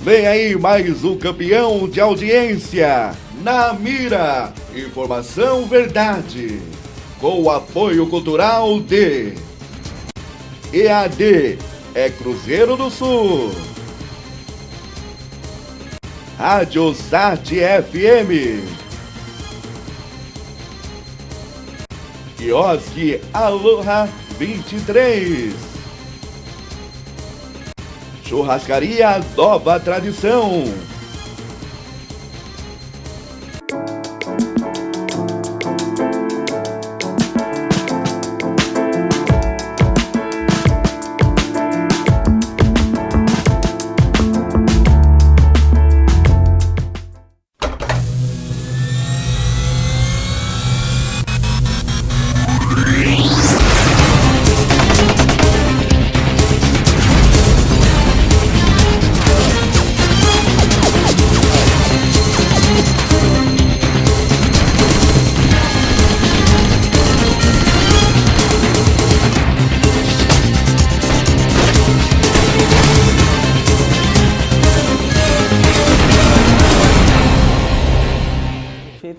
Vem aí mais um campeão de audiência, Na Mira, Informação Verdade, com o apoio cultural de EAD, é Cruzeiro do Sul, Rádio Sat FM, Quiosque Aloha 23, Churrascaria Nova Tradição.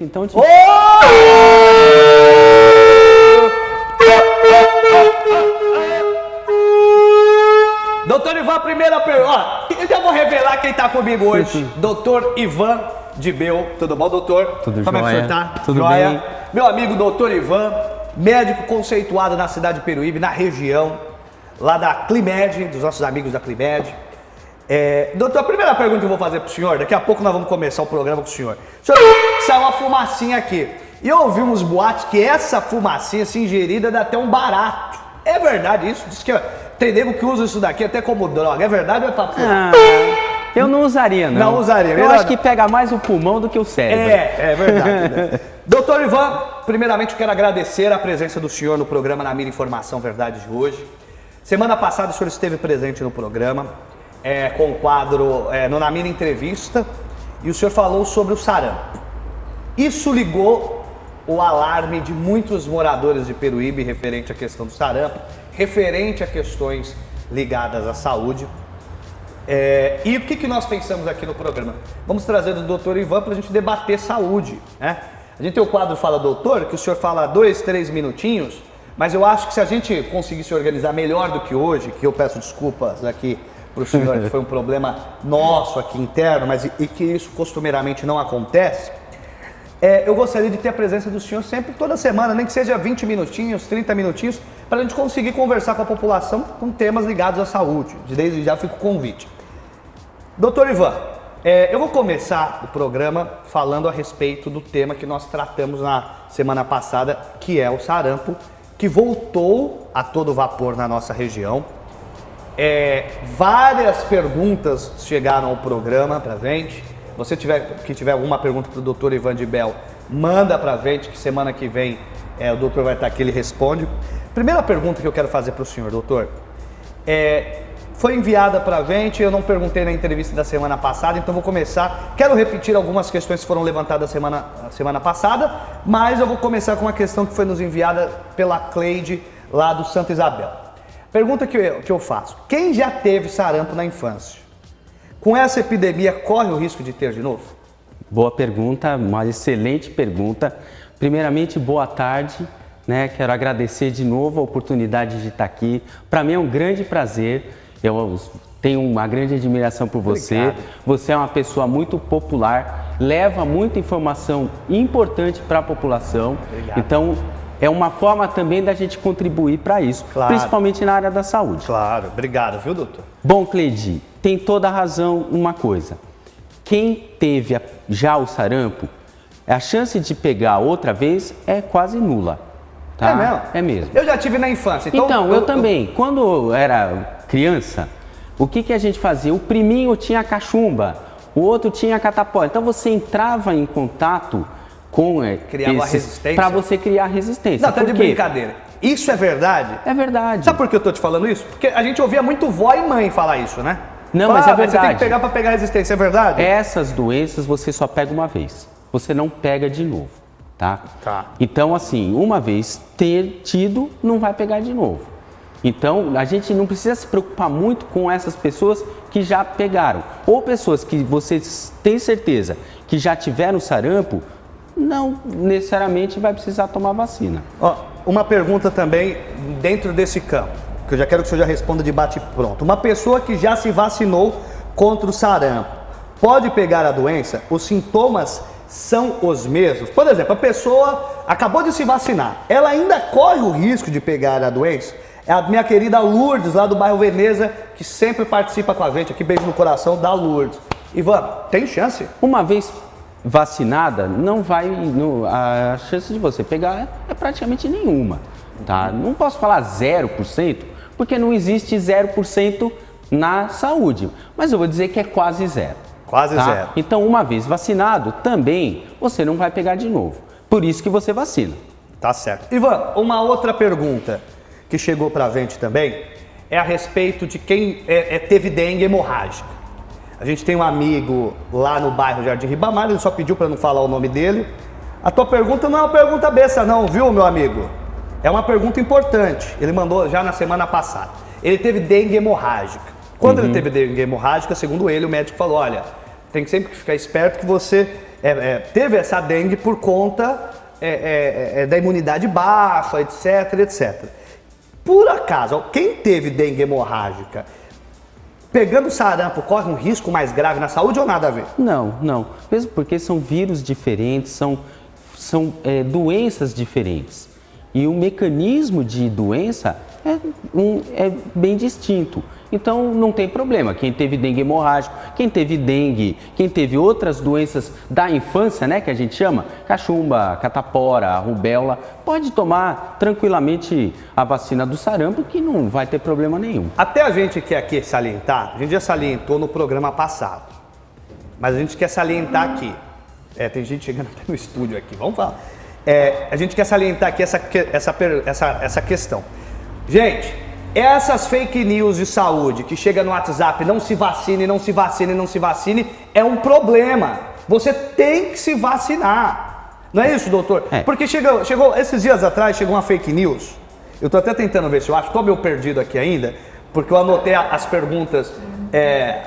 Então, Doutor Ivan, primeira pergunta. Eu já vou revelar quem tá comigo hoje. Doutor Ivan de Bel. Tudo bom, doutor? Tudo Como jóia. é que o senhor tá? Tudo Jóia. bem. Meu amigo doutor Ivan, médico conceituado na cidade de Peruíbe, na região, lá da Climed, dos nossos amigos da Climed. Doutor, a primeira pergunta que eu vou fazer pro senhor, daqui a pouco nós vamos começar o programa com o senhor. Senhor, saiu uma fumacinha aqui. E eu ouvi uns boatos que essa fumacinha, se ingerida, dá até um barato. É verdade isso? Diz que tem nego que usa isso daqui até como droga. É verdade ou é papo? Eu não usaria, não. Não usaria, Eu verdade? acho que pega mais o pulmão do que o cérebro. É verdade. Né? Doutor Ivan, primeiramente eu quero agradecer a presença do senhor no programa Na Mira Informação Verdade de hoje. Semana passada o senhor esteve presente no programa, com o quadro no Na Mira Entrevista, e o senhor falou sobre o sarampo. Isso ligou o alarme de muitos moradores de Peruíbe referente à questão do sarampo, referente a questões ligadas à saúde. E o que nós pensamos aqui no programa? Vamos trazer o doutor Ivan para a gente debater saúde, né? A gente tem o quadro Fala Doutor, que o senhor fala 2, 3 minutinhos, mas eu acho que se a gente conseguisse organizar melhor do que hoje, que eu peço desculpas aqui para o senhor, que foi um problema nosso aqui interno, mas e que isso costumeiramente não acontece, eu gostaria de ter a presença do senhor sempre, toda semana, nem que seja 20 minutinhos, 30 minutinhos, para a gente conseguir conversar com a população com temas ligados à saúde. Desde já fica o convite. Doutor Ivan, eu vou começar o programa falando a respeito do tema que nós tratamos na semana passada, que é o sarampo, que voltou a todo vapor na nossa região. Várias perguntas chegaram ao programa pra gente. Você que tiver alguma pergunta para o doutor Ivan de Bel, manda pra gente, que semana que vem o doutor vai estar aqui, ele responde. Primeira pergunta que eu quero fazer para o senhor, doutor, foi enviada pra gente, eu não perguntei na entrevista da semana passada, então vou começar. Quero repetir algumas questões que foram levantadas semana passada, mas eu vou começar com uma questão que foi nos enviada pela Cleide, lá do Santa Isabel. Pergunta que eu faço: quem já teve sarampo na infância, com essa epidemia, corre o risco de ter de novo? Boa pergunta, uma excelente pergunta. Primeiramente, boa tarde, né? Quero agradecer de novo a oportunidade de estar aqui. Para mim é um grande prazer, eu tenho uma grande admiração por você. Obrigado. Você é uma pessoa muito popular, leva muita informação importante para a população. Obrigado. Então, é uma forma também da gente contribuir para isso, Claro. Principalmente na área da saúde. Claro, obrigado, viu, doutor? Bom, Cleide, tem toda a razão numa coisa. Quem teve já o sarampo, a chance de pegar outra vez é quase nula. Tá? É mesmo? É mesmo. Eu já tive na infância, Então, eu também. Quando eu era criança, o que a gente fazia? O priminho tinha cachumba, o outro tinha catapora. Então, você entrava em contato com Criava resistência. para você criar resistência. Não, tá de Por quê? brincadeira. Isso é verdade? É verdade. Sabe por que eu tô te falando isso? Porque a gente ouvia muito vó e mãe falar isso, né? Não, Falar, mas é Você tem verdade. que pegar pra pegar resistência, é verdade? Essas doenças você só pega uma vez. Você não pega de novo, tá? Tá. Então, assim, uma vez ter tido, não vai pegar de novo. Então, a gente não precisa se preocupar muito com essas pessoas que já pegaram. Ou pessoas que você tem certeza que já tiveram sarampo, não necessariamente vai precisar tomar vacina. Ó, uma pergunta também dentro desse campo, que eu já quero que o senhor já responda de bate-pronto. Uma pessoa que já se vacinou contra o sarampo, pode pegar a doença? Os sintomas são os mesmos? Por exemplo, a pessoa acabou de se vacinar, ela ainda corre o risco de pegar a doença? É a minha querida Lourdes, lá do bairro Veneza, que sempre participa com a gente aqui, beijo no coração da Lourdes. Ivan, tem chance? Uma vez vacinada, não vai, a chance de você pegar é praticamente nenhuma, tá? Não posso falar 0%, porque não existe 0% na saúde, mas eu vou dizer que é quase zero. Quase tá? zero. Então, uma vez vacinado, também você não vai pegar de novo. Por isso que você vacina. Tá certo. Ivan, uma outra pergunta que chegou pra gente também é a respeito de quem teve dengue hemorrágica. A gente tem um amigo lá no bairro Jardim Ribamar, ele só pediu para não falar o nome dele. A tua pergunta não é uma pergunta besta não, viu, meu amigo? É uma pergunta importante. Ele mandou já na semana passada. Ele teve dengue hemorrágica. Quando ele teve dengue hemorrágica, segundo ele, o médico falou, olha, tem que sempre ficar esperto que você teve essa dengue por conta da imunidade baixa, etc, etc. Por acaso, quem teve dengue hemorrágica, pegando sarampo, corre um risco mais grave na saúde ou nada a ver? Não, não. Mesmo porque são vírus diferentes, são doenças diferentes. E o mecanismo de doença é bem distinto. Então não tem problema. Quem teve dengue hemorrágico, quem teve dengue, quem teve outras doenças da infância, né, que a gente chama, cachumba, catapora, rubéola, pode tomar tranquilamente a vacina do sarampo que não vai ter problema nenhum. Até a gente quer aqui salientar, a gente já salientou no programa passado, mas a gente quer salientar aqui. Tem gente chegando até no estúdio aqui, vamos falar. A gente quer salientar aqui essa questão. Gente, essas fake news de saúde que chega no WhatsApp, não se vacine, não se vacine, não se vacine, é um problema. Você tem que se vacinar. Não é isso, doutor? Porque chegou esses dias atrás, chegou uma fake news. Eu tô até tentando ver se eu acho, tô meio perdido aqui ainda, porque eu anotei as perguntas,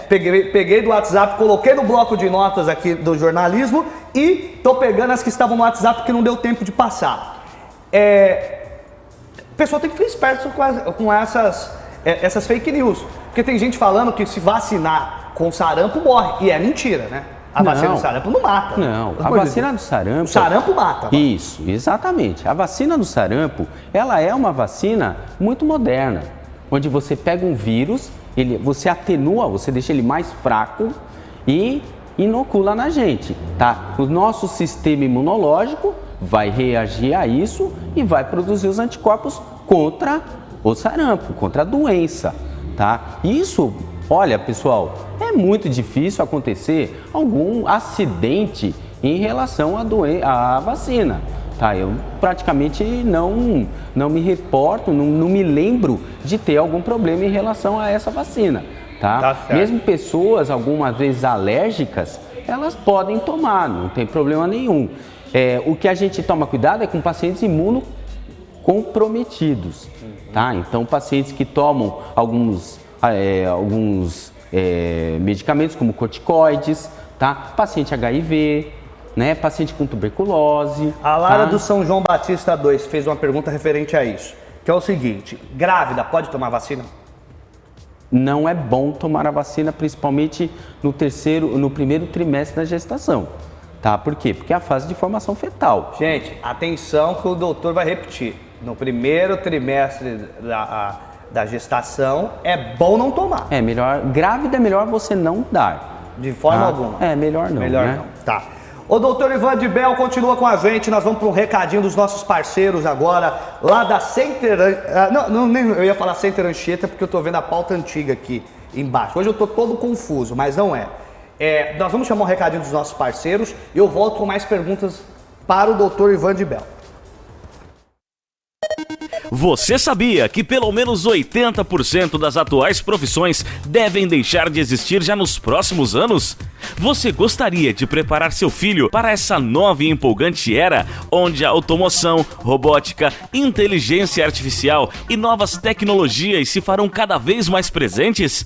peguei do WhatsApp, coloquei no bloco de notas aqui do jornalismo e tô pegando as que estavam no WhatsApp que não deu tempo de passar. O pessoal tem que ficar esperto com essas fake news. Porque tem gente falando que se vacinar com sarampo morre. E é mentira, né? A vacina do sarampo não mata. Não, a vacina do sarampo... O sarampo mata. Isso, exatamente. A vacina do sarampo, ela é uma vacina muito moderna. Onde você pega um vírus, você atenua, você deixa ele mais fraco e inocula na gente, tá? O nosso sistema imunológico vai reagir a isso e vai produzir os anticorpos contra o sarampo, contra a doença, tá? Isso, olha pessoal, é muito difícil acontecer algum acidente em relação à vacina, tá? Eu praticamente não me reporto, não me lembro de ter algum problema em relação a essa vacina, tá? Mesmo pessoas algumas vezes alérgicas, elas podem tomar, não tem problema nenhum. O que a gente toma cuidado é com pacientes imunocomprometidos, tá? Então, pacientes que tomam alguns medicamentos como corticoides, tá? Paciente HIV, né? Paciente com tuberculose. A Lara do São João Batista 2 fez uma pergunta referente a isso, que é o seguinte: grávida pode tomar vacina? Não é bom tomar a vacina, principalmente no primeiro trimestre da gestação. Tá? Por quê? Porque é a fase de formação fetal. Gente, atenção que o doutor vai repetir. No primeiro trimestre da gestação, é bom não tomar. Grávida é melhor você não dar. De forma alguma. Melhor não. Melhor não. Tá. O doutor Ivan de Bel continua com a gente. Nós vamos para um recadinho dos nossos parceiros agora, lá da Center... eu ia falar Center Anchieta porque eu tô vendo a pauta antiga aqui embaixo. Hoje eu tô todo confuso, mas não é. Nós vamos chamar um recadinho dos nossos parceiros e eu volto com mais perguntas para o doutor Ivan de Bel. Você sabia que pelo menos 80% das atuais profissões devem deixar de existir já nos próximos anos? Você gostaria de preparar seu filho para essa nova e empolgante era, onde a automoção, robótica, inteligência artificial e novas tecnologias se farão cada vez mais presentes?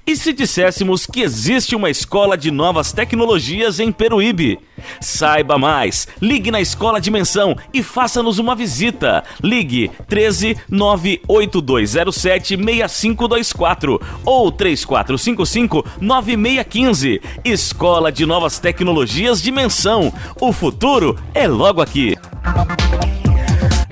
E se disséssemos que existe uma escola de novas tecnologias em Peruíbe? Saiba mais, ligue na Escola Dimensão e faça-nos uma visita. Ligue 13 98207 6524 ou 3455 9615. Escola de Novas Tecnologias Dimensão. O futuro é logo aqui.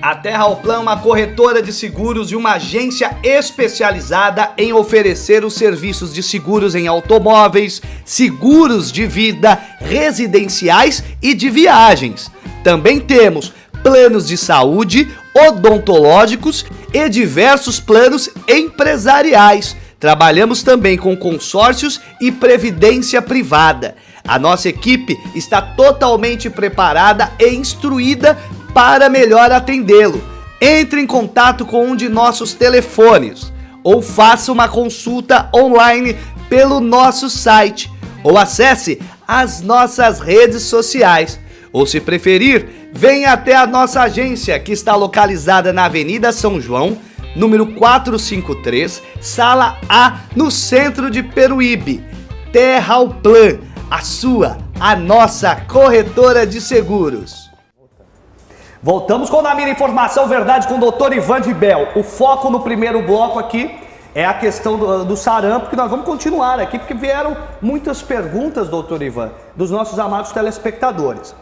A Terralplan é uma corretora de seguros e uma agência especializada em oferecer os serviços de seguros em automóveis, seguros de vida, residenciais e de viagens. Também temos planos de saúde, odontológicos e diversos planos empresariais. Trabalhamos também com consórcios e previdência privada. A nossa equipe está totalmente preparada e instruída para melhor atendê-lo. Entre em contato com um de nossos telefones ou faça uma consulta online pelo nosso site ou acesse as nossas redes sociais. Ou se preferir, venha até a nossa agência que está localizada na Avenida São João, número 453, Sala A, no centro de Peruíbe. Terralplan, a nossa corretora de seguros. Voltamos com Na Mira Informação Verdade com o Dr. Ivan de Bel. O foco no primeiro bloco aqui é a questão do sarampo, que nós vamos continuar aqui, porque vieram muitas perguntas, doutor Ivan, dos nossos amados telespectadores.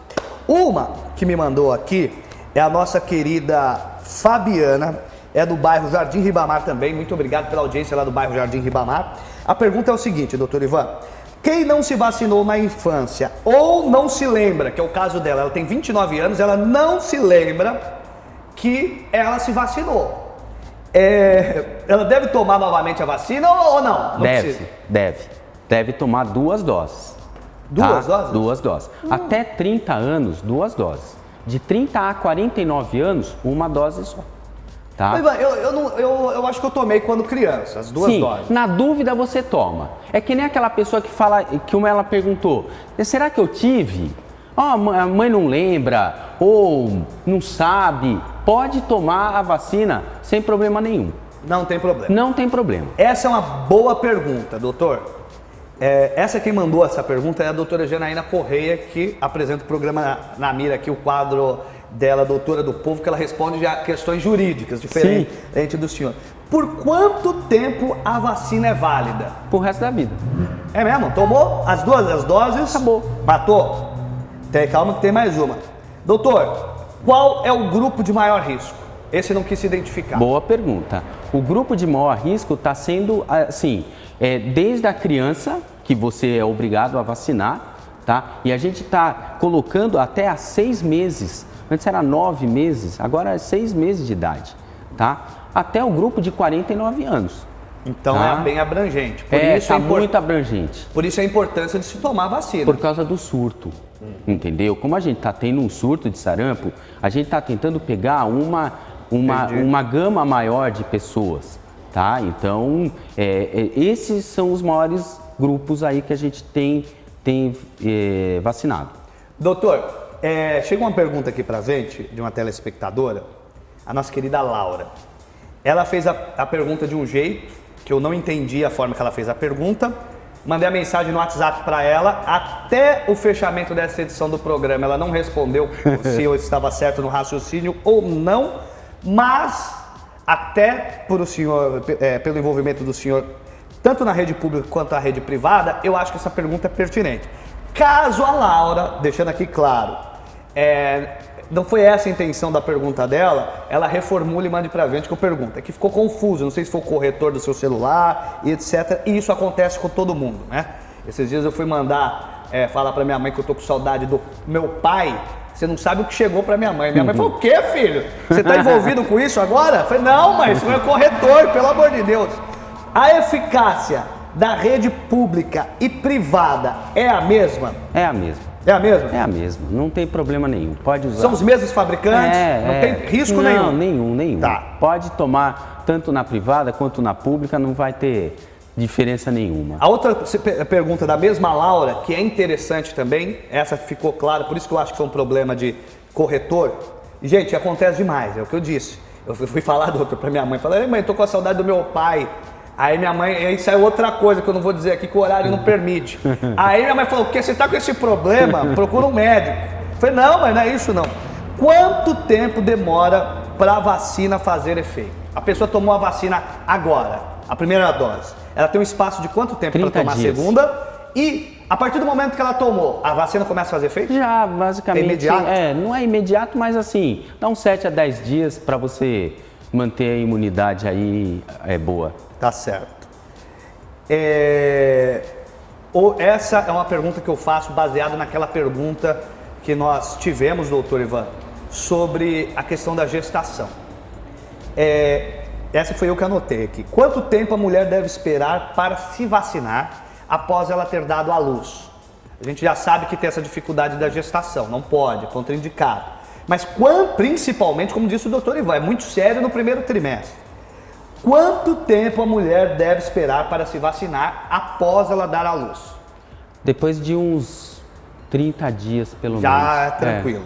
Uma que me mandou aqui é a nossa querida Fabiana, é do bairro Jardim Ribamar também. Muito obrigado pela audiência lá do bairro Jardim Ribamar. A pergunta é o seguinte, doutor Ivan: quem não se vacinou na infância ou não se lembra, que é o caso dela, ela tem 29 anos, ela não se lembra que ela se vacinou. Ela deve tomar novamente a vacina ou não? Deve tomar 2 doses. Duas doses? 2 doses. Até 30 anos, 2 doses. De 30 a 49 anos, 1 dose só. Tá? Ivan, eu acho que eu tomei quando criança, as 2 doses. Na dúvida você toma. É que nem aquela pessoa que fala, que ela perguntou, será que eu tive? A mãe não lembra ou não sabe. Pode tomar a vacina sem problema nenhum. Não tem problema. Não tem problema. Essa é uma boa pergunta, doutor. Essa quem mandou essa pergunta é a doutora Janaína Correia, que apresenta o programa Na Mira aqui, o quadro dela, Doutora do Povo, que ela responde já questões jurídicas, diferente do senhor. Por quanto tempo a vacina é válida? Pro resto da vida. É mesmo? Tomou as doses? Acabou. Matou? Calma que tem mais uma. Doutor, qual é o grupo de maior risco? Esse não quis se identificar. Boa pergunta. O grupo de maior risco está sendo, assim, desde a criança, que você é obrigado a vacinar, tá? E a gente está colocando até a 6 meses. Antes era 9 meses, agora é 6 meses de idade, tá? Até o grupo de 49 anos. Então tá? É bem abrangente. Está muito abrangente. Por isso a importância de se tomar a vacina. Por causa do surto, entendeu? Como a gente está tendo um surto de sarampo, a gente está tentando pegar uma gama maior de pessoas, tá? Então, esses são os maiores grupos aí que a gente tem vacinado. Doutor, chega uma pergunta aqui pra gente, de uma telespectadora, a nossa querida Laura. Ela fez a pergunta de um jeito que eu não entendi a forma que ela fez a pergunta. Mandei a mensagem no WhatsApp para ela. Até o fechamento dessa edição do programa, ela não respondeu se eu estava certo no raciocínio ou não. Mas, até por o senhor, pelo envolvimento do senhor, tanto na rede pública quanto na rede privada, eu acho que essa pergunta é pertinente. Caso a Laura, deixando aqui claro, não foi essa a intenção da pergunta dela, ela reformula e mande pra gente que eu pergunto. É que ficou confuso, não sei se foi o corretor do seu celular e etc. E isso acontece com todo mundo, né? Esses dias eu fui mandar falar pra minha mãe que eu tô com saudade do meu pai. Você não sabe o que chegou pra minha mãe. Minha mãe falou: o quê, filho? Você tá envolvido com isso agora? Eu falei: não, mas isso não é corretor, pelo amor de Deus. A eficácia da rede pública e privada é a mesma? É a mesma. É a mesma? É a mesma, não tem problema nenhum, pode usar. São os mesmos fabricantes? Não tem risco nenhum? Não, nenhum. Tá. Pode tomar tanto na privada quanto na pública, não vai ter diferença nenhuma. A outra pergunta da mesma Laura, que é interessante também, essa ficou clara, por isso que eu acho que foi um problema de corretor. Gente, acontece demais, é o que eu disse. Eu fui falar, doutor, pra minha mãe, falei, mãe, tô com a saudade do meu pai. Aí minha mãe, isso é outra coisa que eu não vou dizer aqui que o horário não permite. Aí minha mãe falou, porque você tá com esse problema, procura um médico. Eu falei, não, mas não é isso não. Quanto tempo demora pra vacina fazer efeito? A pessoa tomou a vacina agora, a primeira dose. Ela tem um espaço de quanto tempo para tomar dias. A segunda? E a partir do momento que ela tomou, a vacina começa a fazer efeito? Já, basicamente. É imediato? Não é imediato, mas assim, dá uns 7 a 10 dias para você manter a imunidade aí boa. Tá certo. Essa é uma pergunta que eu faço baseada naquela pergunta que nós tivemos, doutor Ivan, sobre a questão da gestação. Essa foi eu que anotei aqui. Quanto tempo a mulher deve esperar para se vacinar após ela ter dado à luz? A gente já sabe que tem essa dificuldade da gestação, não pode, é contraindicado. Mas principalmente, como disse o doutor Ivan, é muito sério no primeiro trimestre. Quanto tempo a mulher deve esperar para se vacinar após ela dar à luz? Depois de uns 30 dias, pelo menos. Já é tranquilo.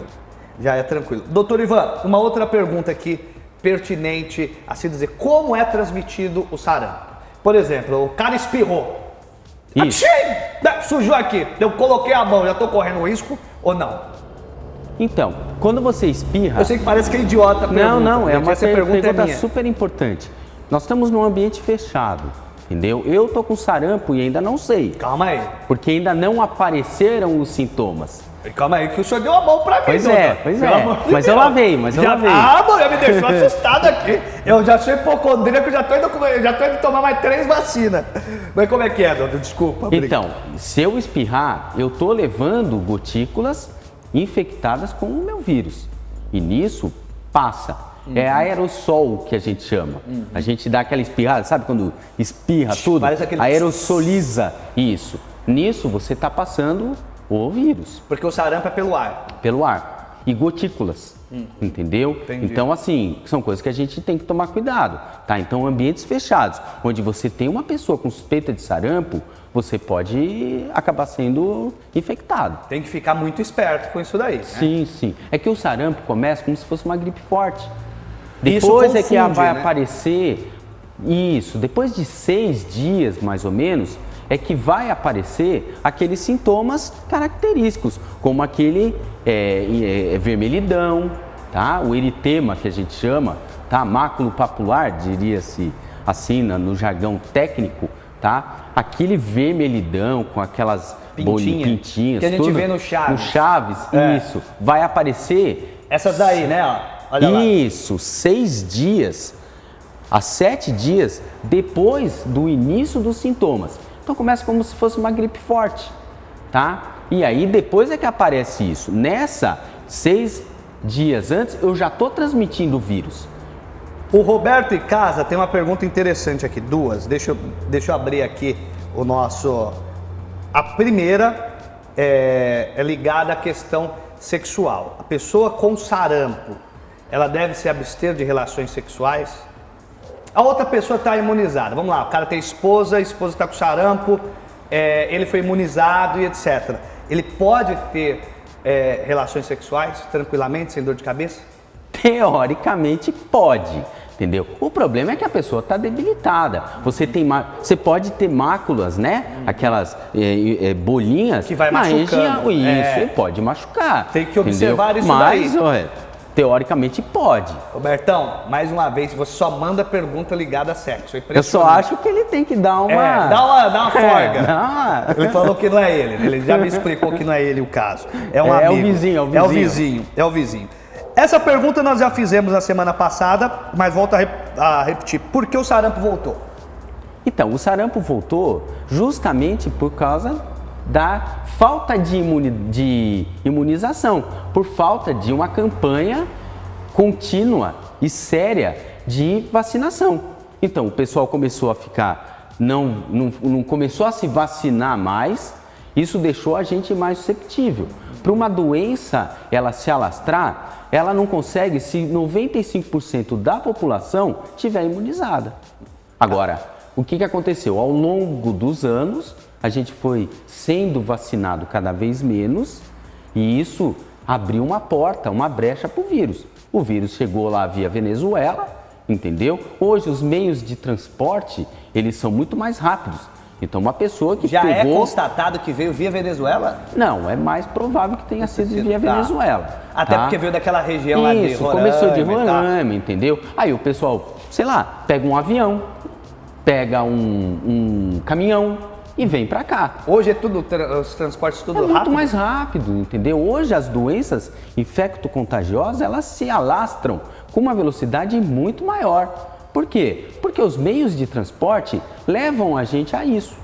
Já é tranquilo. Doutor Ivan, uma outra pergunta aqui, pertinente a se dizer, como é transmitido o sarampo? Por exemplo, o cara espirrou. Isso. Achei! Sujou aqui, eu coloquei a mão, já estou correndo risco ou não? Então, quando você espirra... Eu sei que parece que é idiota a pergunta. Não, é uma pergunta minha. super importante. Nós estamos num ambiente fechado, entendeu? Eu tô com sarampo e ainda não sei. Calma aí. Porque ainda não apareceram os sintomas. Calma aí, que o senhor deu a mão pra mim, Pois doutor. é. Mas eu lavei, Ah, mano, me deixou assustado aqui. Eu já sou hipocondríaco, já tô indo tomar mais 3 vacinas. Mas como é que é, doutor? Desculpa. Então, se eu espirrar, eu tô levando gotículas infectadas com o meu vírus. E nisso, passa. É aerossol que a gente chama. A gente dá aquela espirrada, sabe quando espirra tudo? Aerossoliza isso. Nisso você está passando o vírus. Porque o sarampo é pelo ar. Pelo ar. E gotículas. Entendeu? Entendi. Então, assim, são coisas que a gente tem que tomar cuidado. Tá? Então, ambientes fechados, onde você tem uma pessoa com suspeita de sarampo, você pode acabar sendo infectado. Tem que ficar muito esperto com isso daí. Né? Sim. É que o sarampo começa como se fosse uma gripe forte. Depois é que vai aparecer, depois de 6 dias, mais ou menos, é que vai aparecer aqueles sintomas característicos, como aquele vermelhidão, tá? O eritema que a gente chama, tá? Máculo papular, diria-se assim no jargão técnico, tá? Aquele vermelhidão com aquelas pintinhas. Que a gente vê no Chaves. No Chaves, isso. Vai aparecer... Essas daí, né? Olha lá. Isso, 6 dias a 7 dias depois do início dos sintomas. Então começa como se fosse uma gripe forte, tá? E aí depois é que aparece isso. 6 dias antes eu já estou transmitindo o vírus. O Roberto Icasa tem uma pergunta interessante aqui, 2. Deixa eu abrir aqui o nosso... A primeira é ligada à questão sexual. A pessoa com sarampo, ela deve se abster de relações sexuais? A outra pessoa está imunizada. Vamos lá, o cara tem esposa, a esposa está com sarampo, ele foi imunizado e etc. Ele pode ter relações sexuais tranquilamente, sem dor de cabeça? Teoricamente pode, entendeu? O problema é que a pessoa está debilitada. Você pode ter máculas, né? Aquelas bolinhas que vai machucando. Isso, pode machucar. Tem que observar isso daí. Mas, teoricamente pode. Robertão, mais uma vez, você só manda pergunta ligada a sexo. Eu só acho que ele tem que dar uma... Dá uma folga. Ele falou que não é ele já me explicou que não é ele o caso. É um amigo. É o vizinho. Essa pergunta nós já fizemos na semana passada, mas volto a repetir. Por que o sarampo voltou? Então, o sarampo voltou justamente por causa da falta de imunização, por falta de uma campanha contínua e séria de vacinação. Então, o pessoal começou a ficar, não começou a se vacinar mais Isso deixou a gente mais susceptível. Para uma doença ela se alastrar, ela não consegue se 95% da população estiver imunizada. Agora, o que aconteceu? Ao longo dos anos, a gente foi sendo vacinado cada vez menos e isso abriu uma porta, uma brecha para o vírus. O vírus chegou lá via Venezuela, entendeu? Hoje os meios de transporte, eles são muito mais rápidos. Então uma pessoa que já pegou... é constatado que veio via Venezuela? Não, é mais provável que tenha sido via Venezuela. Até porque veio daquela região lá de Roraima. Começou de Roraima, entendeu? Aí o pessoal, sei lá, pega um avião, pega um caminhão e vem pra cá. Hoje é tudo, os transportes tudo rápido? É muito mais rápido, entendeu? Hoje as doenças infecto-contagiosas, elas se alastram com uma velocidade muito maior. Por quê? Porque os meios de transporte levam a gente a isso.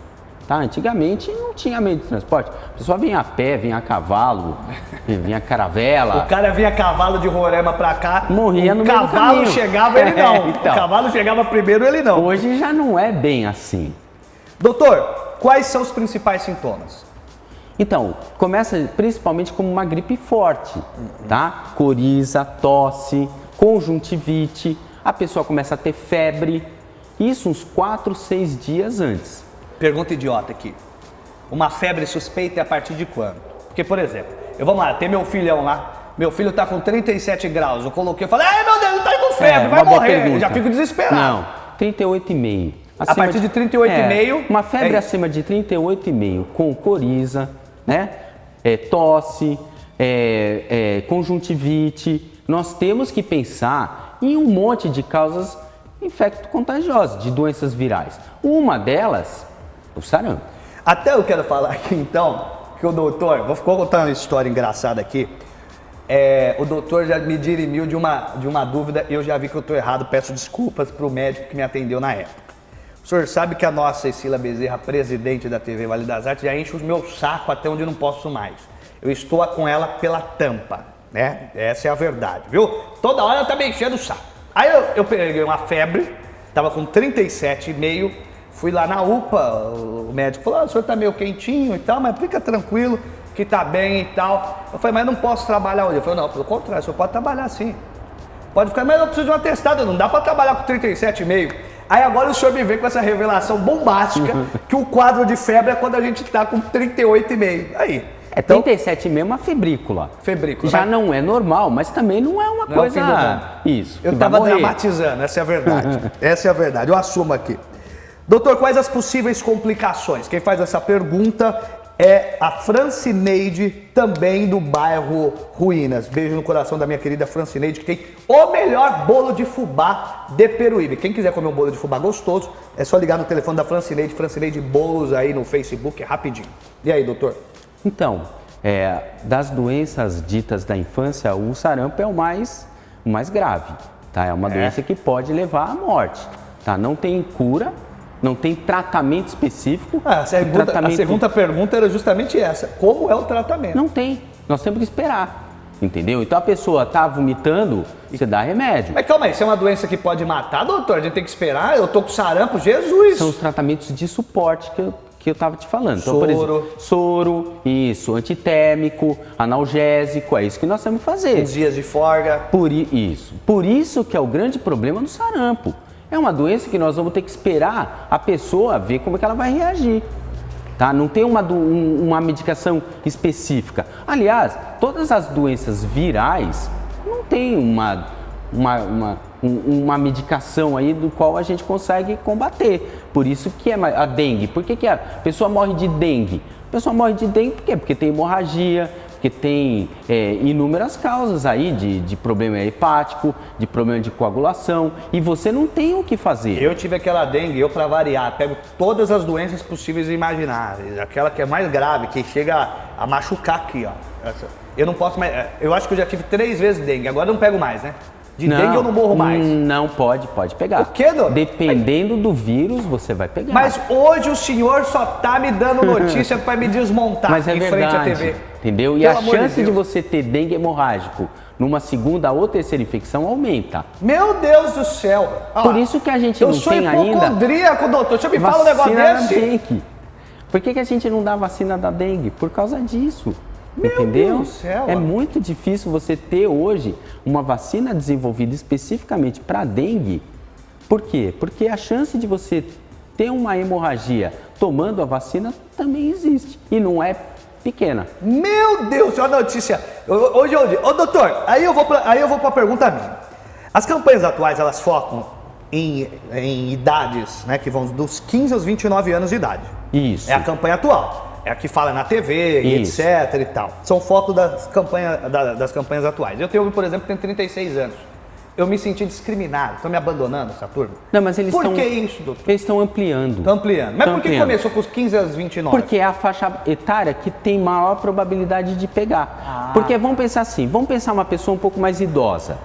Tá? Antigamente não tinha meio de transporte. A pessoa vinha a pé, vinha a cavalo, vinha a caravela. O cara vinha a cavalo de Roraima pra cá, morria no meio do cavalo caminho. Chegava, ele não. Então, o cavalo chegava primeiro, ele não. Hoje já não é bem assim. Doutor, quais são os principais sintomas? Então, começa principalmente como uma gripe forte, tá? Coriza, tosse, conjuntivite, a pessoa começa a ter febre, isso uns 4, 6 dias antes. Pergunta idiota aqui. Uma febre suspeita é a partir de quando? Porque, por exemplo, vamos lá, tem meu filhão lá, meu filho tá com 37 graus, eu coloquei, eu falei, ai meu Deus, ele tá com febre, vai morrer, eu já fico desesperado. Não, 38,5. A partir de 38,5... Uma febre acima de 38,5 com coriza, né? Tosse, conjuntivite. Nós temos que pensar em um monte de causas infecto-contagiosas, de doenças virais. Uma delas, o sarampo. Até eu quero falar aqui então, que o doutor, vou contar uma história engraçada aqui. O doutor já me dirimiu de uma dúvida e eu já vi que eu estou errado, peço desculpas para o médico que me atendeu na época. O senhor sabe que a nossa Cecília Bezerra, presidente da TV Vale das Artes, já enche o meu saco até onde eu não posso mais. Eu estou com ela pela tampa, né? Essa é a verdade, viu? Toda hora ela tá me enchendo o saco. Aí eu peguei uma febre, tava com 37,5, fui lá na UPA, o médico falou, o senhor tá meio quentinho e tal, mas fica tranquilo, que tá bem e tal. Eu falei, mas não posso trabalhar hoje. Eu falei, não, pelo contrário, o senhor pode trabalhar sim. Pode ficar, mas eu preciso de um atestado, não dá para trabalhar com 37,5. Aí agora o senhor me vem com essa revelação bombástica que o quadro de febre é quando a gente tá com 38,5. Aí. 37,5 é uma febrícula. Febrícula. Já não é normal, mas também não é uma coisa... Isso. Eu tava dramatizando, essa é a verdade. Essa é a verdade, eu assumo aqui. Doutor, quais as possíveis complicações? Quem faz essa pergunta é a Francineide, também do bairro Ruínas. Beijo no coração da minha querida Francineide, que tem o melhor bolo de fubá de Peruíbe. Quem quiser comer um bolo de fubá gostoso, é só ligar no telefone da Francineide, Francineide Bolos aí no Facebook, é rapidinho. E aí, doutor? Então, das doenças ditas da infância, o sarampo é o mais grave, tá? É uma doença que pode levar à morte, tá? Não tem cura, não tem tratamento específico. A segunda pergunta era justamente essa. Como é o tratamento? Não tem. Nós temos que esperar. Entendeu? Então a pessoa tá vomitando, você dá remédio. Mas calma aí, isso é uma doença que pode matar, doutor? A gente tem que esperar? Eu tô com sarampo, Jesus! São os tratamentos de suporte que eu tava te falando. Então, soro. por exemplo, soro, isso, antitérmico, analgésico, é isso que nós temos que fazer. Uns dias de folga. Por isso que é o grande problema do sarampo. É uma doença que nós vamos ter que esperar a pessoa ver como é que ela vai reagir. Tá? Não tem uma medicação específica. Aliás, todas as doenças virais não tem uma medicação aí do qual a gente consegue combater. Por isso que é a dengue. Por que a pessoa morre de dengue? A pessoa morre de dengue por quê? Porque tem hemorragia, porque tem inúmeras causas aí de problema hepático, de problema de coagulação, e você não tem o que fazer. Eu tive aquela dengue, eu pra variar, pego todas as doenças possíveis e imagináveis, aquela que é mais grave, que chega a machucar aqui, ó. Eu não posso mais, eu acho que eu já tive 3 vezes dengue, agora eu não pego mais, né? De dengue eu não morro mais. Não pode pegar. O quê, doutor? Dependendo do vírus, você vai pegar. Mas hoje o senhor só tá me dando notícia para me desmontar em frente à TV. Entendeu? E a chance de você ter dengue hemorrágico numa segunda ou terceira infecção aumenta. Meu Deus do céu! Por isso que a gente não tem ainda... Eu sou hipocondríaco, doutor. Deixa eu me falar um negócio desse. Por que a gente não dá vacina da dengue? Por causa disso. Meu Entendeu? Deus do céu. É muito difícil você ter hoje uma vacina desenvolvida especificamente para dengue. Por quê? Porque a chance de você ter uma hemorragia tomando a vacina também existe e não é pequena. Meu Deus, olha a notícia. Hoje, ô doutor, aí eu vou para a pergunta minha. As campanhas atuais, elas focam em idades, né, que vão dos 15 aos 29 anos de idade. Isso. É a campanha atual. É a que fala na TV, e etc e tal. São foco das campanhas atuais. Eu tenho, por exemplo, tenho 36 anos. Eu me senti discriminado. Estão me abandonando essa turma? Não, mas eles Por que isso, doutor? Eles estão ampliando. Estão ampliando. Mas por que começou com os 15 aos 29? Porque é a faixa etária que tem maior probabilidade de pegar. Porque vamos pensar assim, vamos pensar uma pessoa um pouco mais idosa,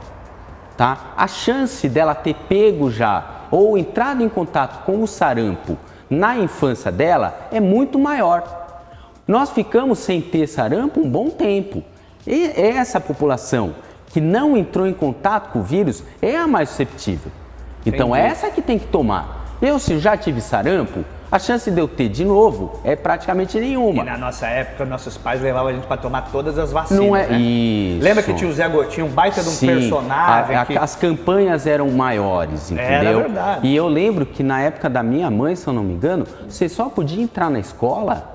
tá? A chance dela ter pego já ou entrado em contato com o sarampo na infância dela é muito maior. Nós ficamos sem ter sarampo um bom tempo. E essa população que não entrou em contato com o vírus é a mais susceptível. Então é essa que tem que tomar. Eu, se já tive sarampo, a chance de eu ter de novo é praticamente nenhuma. E na nossa época, nossos pais levavam a gente para tomar todas as vacinas, não é né? Isso. Lembra que tinha o Zé Gotinho, um baita de um personagem? As campanhas eram maiores, entendeu? Era verdade. E eu lembro que na época da minha mãe, se eu não me engano, você só podia entrar na escola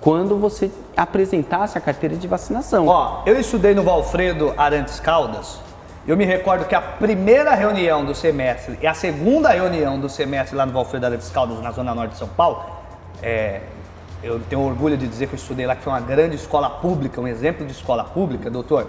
quando você apresentasse a carteira de vacinação. Ó, eu estudei no Valfredo Arantes Caldas. Eu me recordo que a primeira reunião do semestre e a segunda reunião do semestre lá no Valfredo Arantes Caldas, na Zona Norte de São Paulo, eu tenho orgulho de dizer que eu estudei lá, que foi uma grande escola pública, um exemplo de escola pública, doutor.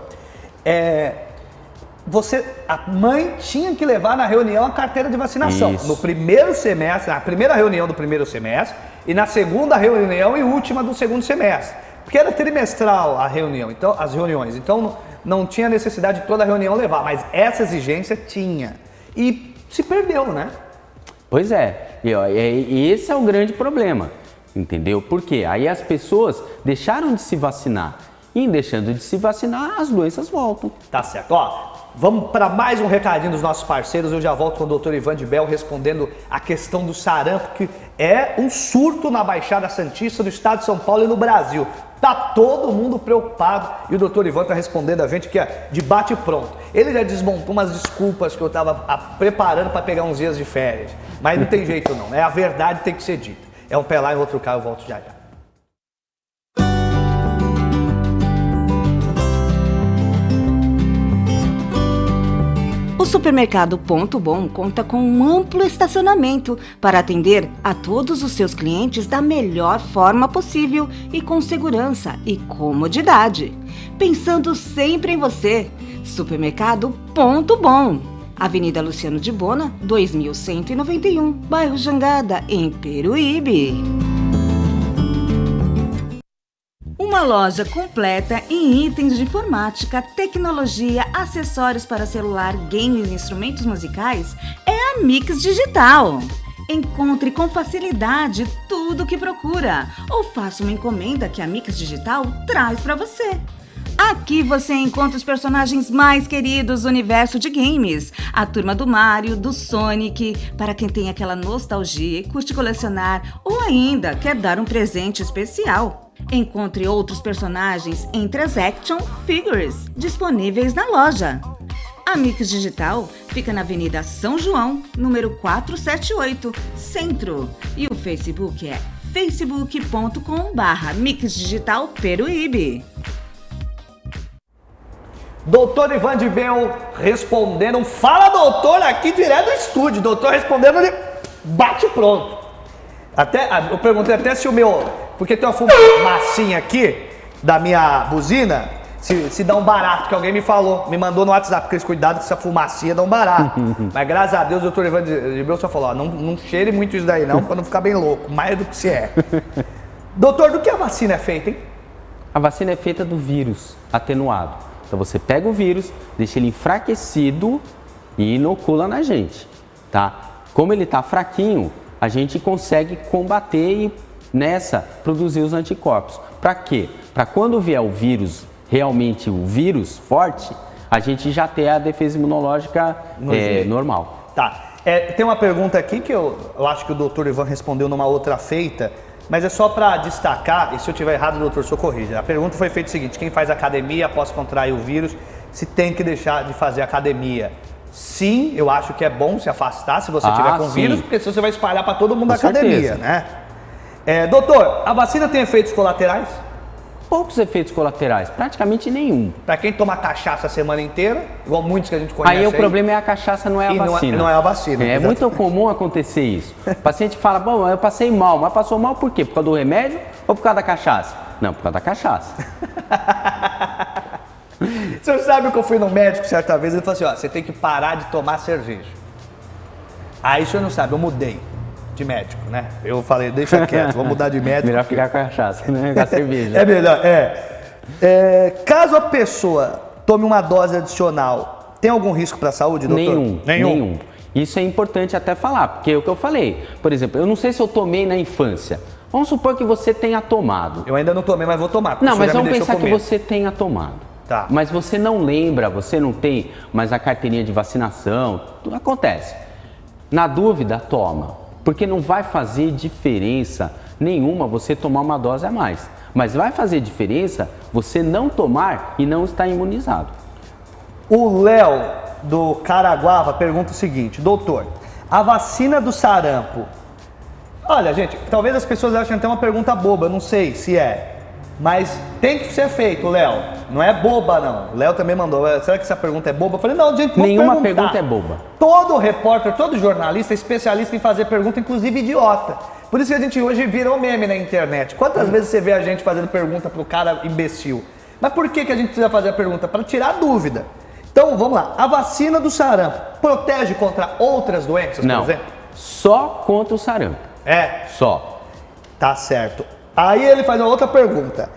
A mãe tinha que levar na reunião a carteira de vacinação. Isso. No primeiro semestre, na primeira reunião do primeiro semestre e na segunda reunião e última do segundo semestre. Porque era trimestral a reunião, então, as reuniões. Então não tinha necessidade de toda a reunião levar, mas essa exigência tinha. E se perdeu, né? Pois é, e esse é o grande problema, entendeu? Porque aí as pessoas deixaram de se vacinar. E em deixando de se vacinar, as doenças voltam. Tá certo. Ó, vamos para mais um recadinho dos nossos parceiros. Eu já volto com o Dr. Ivan de Bel respondendo a questão do sarampo, que é um surto na Baixada Santista do estado de São Paulo e no Brasil. Tá todo mundo preocupado e o Dr. Ivan tá respondendo a gente que é de bate pronto. Ele já desmontou umas desculpas que eu tava preparando para pegar uns dias de férias. Mas não tem jeito não, a verdade tem que ser dita. É um pé lá e outro cá, eu volto já já. O supermercado Ponto Bom conta com um amplo estacionamento para atender a todos os seus clientes da melhor forma possível e com segurança e comodidade. Pensando sempre em você, Supermercado Ponto Bom. Avenida Luciano de Bona, 2191, bairro Jangada, em Peruíbe. Uma loja completa em itens de informática, tecnologia, acessórios para celular, games e instrumentos musicais é a Mix Digital. Encontre com facilidade tudo o que procura ou faça uma encomenda que a Mix Digital traz para você. Aqui você encontra os personagens mais queridos do universo de games. A turma do Mario, do Sonic, para quem tem aquela nostalgia e curte colecionar ou ainda quer dar um presente especial. Encontre outros personagens entre as action figures disponíveis na loja. A Mix Digital fica na Avenida São João, número 478, Centro. E o Facebook é facebook.com/mixdigitalperuíbe. Doutor Ivan de Bel respondendo. Fala, doutor, aqui direto do estúdio. Doutor respondendo de bate pronto. Eu perguntei até se o meu... Porque tem uma fumacinha aqui da minha buzina, se dá um barato, que alguém me mandou no WhatsApp, porque eles cuidaram que essa fumacinha dá um barato. Mas graças a Deus o doutor Ivan de Bel só falou, não cheire muito isso daí não, pra não ficar bem louco, mais do que se é. Doutor, do que a vacina é feita, hein? A vacina é feita do vírus atenuado. Então você pega o vírus, deixa ele enfraquecido e inocula na gente, tá? Como ele tá fraquinho, a gente consegue combater e produzir os anticorpos. Para quê? Para quando vier o vírus, realmente o vírus forte, a gente já ter a defesa imunológica normal. Tá. Tem uma pergunta aqui que eu acho que o doutor Ivan respondeu numa outra feita, mas é só para destacar, e se eu tiver errado, doutor, só corrija. A pergunta foi feita o seguinte: quem faz academia após contrair o vírus, se tem que deixar de fazer academia? Sim, eu acho que é bom se afastar se você tiver com sim. vírus, porque senão você vai espalhar para todo mundo da Com academia, certeza. né? Doutor, a vacina tem efeitos colaterais? Poucos efeitos colaterais, praticamente nenhum. Para quem toma cachaça a semana inteira, igual muitos que a gente conhece Aí o problema é a cachaça, não é a E não é- vacina. não é a vacina, É exato. muito comum acontecer isso. O paciente fala, bom, eu passei mal, mas passou mal por quê? Por causa do remédio ou por causa da cachaça? Não, por causa da cachaça. O senhor sabe que eu fui no médico certa vez, ele falou assim, ó, você tem que parar de tomar cerveja. Aí o senhor não sabe, eu mudei de médico, né? Eu falei, deixa quieto, vou mudar de médico. Melhor ficar com a cachaça, né? Com a cerveja. É melhor, caso a pessoa tome uma dose adicional, tem algum risco para a saúde, doutor? Nenhum. Isso é importante até falar, porque é o que eu falei. Por exemplo, eu não sei se eu tomei na infância. Vamos supor que você tenha tomado. Eu ainda não tomei, mas vou tomar. porque Não, o senhor mas já me vamos deixou pensar com que medo. você tenha tomado. Tá. Mas você não lembra, você não tem mais a carteirinha de vacinação. Tudo acontece. Na dúvida, toma. Porque não vai fazer diferença nenhuma você tomar uma dose a mais. Mas vai fazer diferença você não tomar e não estar imunizado. O Léo, do Caraguava, pergunta o seguinte: doutor, a vacina do sarampo... Olha, gente, talvez as pessoas achem até uma pergunta boba, eu não sei se é. Mas tem que ser feito, Léo. Não é boba, não. O Léo também mandou. Será que essa pergunta é boba? Eu falei, não, gente, vou Nenhuma perguntar. pergunta é boba. Todo repórter, todo jornalista é especialista em fazer pergunta, inclusive idiota. Por isso que a gente hoje virou meme na internet. Quantas vezes você vê a gente fazendo pergunta pro cara imbecil? Mas por que a gente precisa fazer a pergunta? Para tirar dúvida. Então, vamos lá. A vacina do sarampo protege contra outras doenças, Não, por exemplo? só contra o sarampo. É, Só. tá certo. Aí ele faz uma outra pergunta.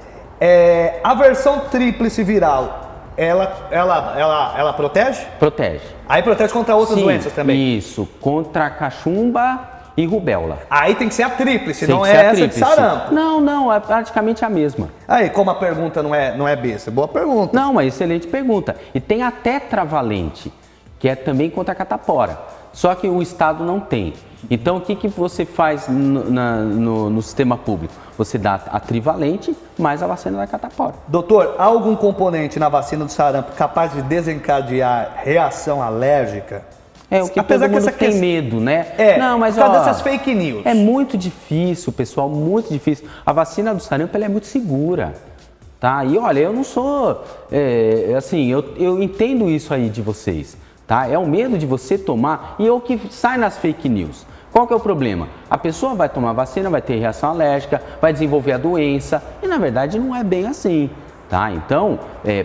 A versão tríplice viral, ela protege? Protege. Aí protege contra outras Sim, doenças também? Isso, contra a cachumba e rubéola. Aí tem que ser a tríplice, Tem não que é ser a essa tríplice. de sarampo. Não, é praticamente a mesma. Aí, como a pergunta não é besta, boa pergunta. Não, uma excelente pergunta. E tem a tetravalente, que é também contra a catapora. Só que o Estado não tem. Então, o que você faz no sistema público? Você dá a trivalente mais a vacina da catapora. Doutor, há algum componente na vacina do sarampo capaz de desencadear reação alérgica? É o que Apesar todo que mundo essa tem questão- medo, né? Não, mas por causa dessas fake news. É muito difícil, pessoal, muito difícil. A vacina do sarampo ela é muito segura, tá? E olha, eu não sou, eu entendo isso aí de vocês, tá? É o medo de você tomar e é o que sai nas fake news. Qual que é o problema? A pessoa vai tomar vacina, vai ter reação alérgica, vai desenvolver a doença e na verdade não é bem assim, tá? Então,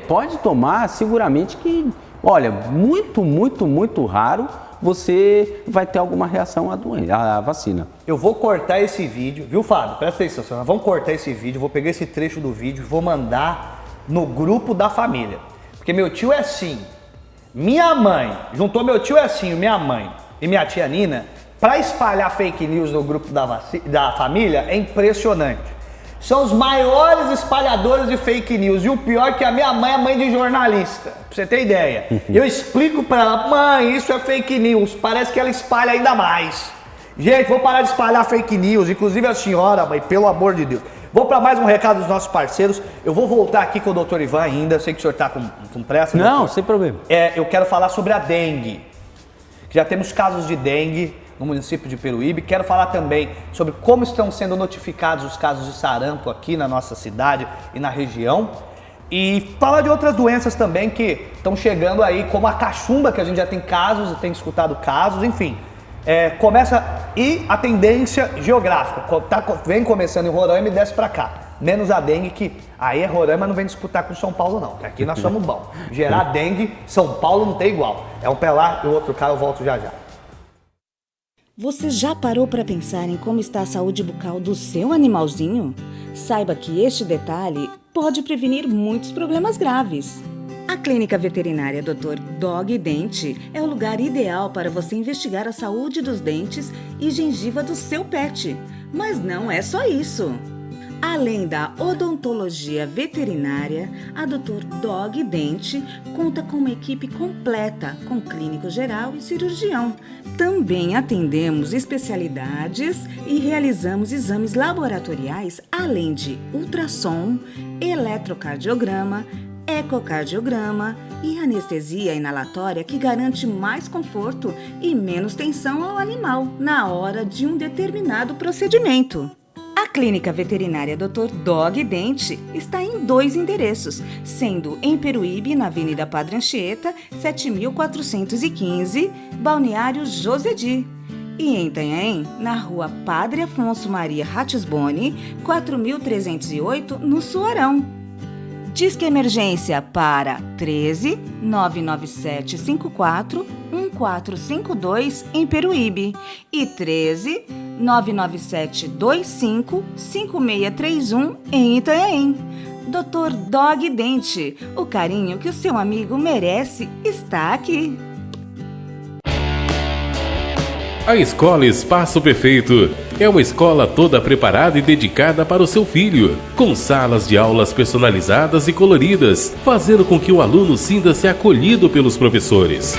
pode tomar seguramente que, olha, muito raro você vai ter alguma reação à vacina. Eu vou cortar esse vídeo, viu, Fábio? Presta atenção, senhora. Vamos cortar esse vídeo, vou pegar esse trecho do vídeo e vou mandar no grupo da família. Porque meu tio é assim, minha mãe, juntou meu tio é assim, minha mãe e minha tia Nina, para espalhar fake news no grupo da família é impressionante. São os maiores espalhadores de fake news. E o pior é que a minha mãe é mãe de jornalista, pra você ter ideia. Eu explico pra ela, mãe, isso é fake news. Parece que ela espalha ainda mais. Gente, vou parar de espalhar fake news, inclusive a senhora, mãe, pelo amor de Deus. Vou para mais um recado dos nossos parceiros. Eu vou voltar aqui com o Dr. Ivan ainda. Sei que o senhor tá com pressa. Não, doutor. sem problema. Eu quero falar sobre a dengue. Já temos casos de dengue no município de Peruíbe. Quero falar também sobre como estão sendo notificados os casos de sarampo aqui na nossa cidade e na região. E falar de outras doenças também que estão chegando aí, como a cachumba, que a gente já tem casos, tem escutado casos, enfim. Começa e a tendência geográfica. Vem começando em Roraima e desce pra cá. Menos a dengue, que aí Roraima não vem disputar com São Paulo não, que aqui nós somos bons. Gerar dengue, São Paulo não tem igual. É um pé lá e o outro cá, eu volto já já. Você já parou para pensar em como está a saúde bucal do seu animalzinho? Saiba que este detalhe pode prevenir muitos problemas graves. A Clínica Veterinária Dr. Dog Dente é o lugar ideal para você investigar a saúde dos dentes e gengiva do seu pet. Mas não é só isso. Além da odontologia veterinária, a Dr. Dog Dente conta com uma equipe completa, com clínico geral e cirurgião. Também atendemos especialidades e realizamos exames laboratoriais, além de ultrassom, eletrocardiograma, ecocardiograma e anestesia inalatória que garante mais conforto e menos tensão ao animal na hora de um determinado procedimento. A Clínica Veterinária Dr. Dog Dente está em 2 endereços, sendo em Peruíbe, na Avenida Padre Anchieta, 7415, Balneário Josedi, e em Itanhaém, na Rua Padre Afonso Maria Ratisboni, 4308, no Suarão. Disque Emergência para 13 997 54 1452 em Peruíbe e 13 997 25 5631 em Itanhaém. Dr. Dog Dente, o carinho que o seu amigo merece está aqui. A Escola Espaço Perfeito é uma escola toda preparada e dedicada para o seu filho, com salas de aulas personalizadas e coloridas, fazendo com que o aluno sinta-se acolhido pelos professores.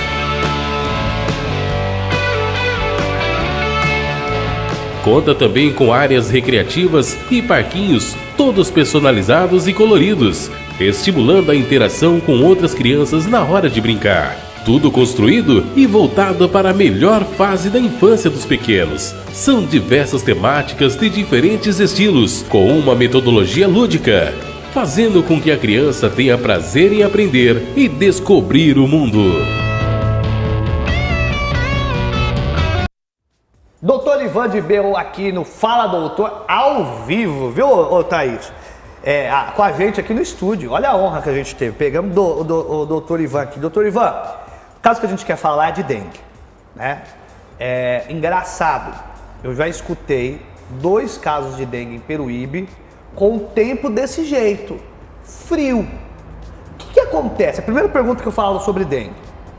Conta também com áreas recreativas e parquinhos, todos personalizados e coloridos, estimulando a interação com outras crianças na hora de brincar. Tudo construído e voltado para a melhor fase da infância dos pequenos. São diversas temáticas de diferentes estilos, com uma metodologia lúdica, fazendo com que a criança tenha prazer em aprender e descobrir o mundo. Doutor Ivan de Berro aqui no Fala Doutor, ao vivo, viu, ô Thaís? Com a gente aqui no estúdio. Olha a honra que a gente teve. Pegamos o doutor Ivan aqui. Doutor Ivan, o caso que a gente quer falar é de dengue, né? É engraçado, eu já escutei 2 casos de dengue em Peruíbe com o tempo desse jeito, frio. O que acontece? A primeira pergunta que eu falo sobre dengue,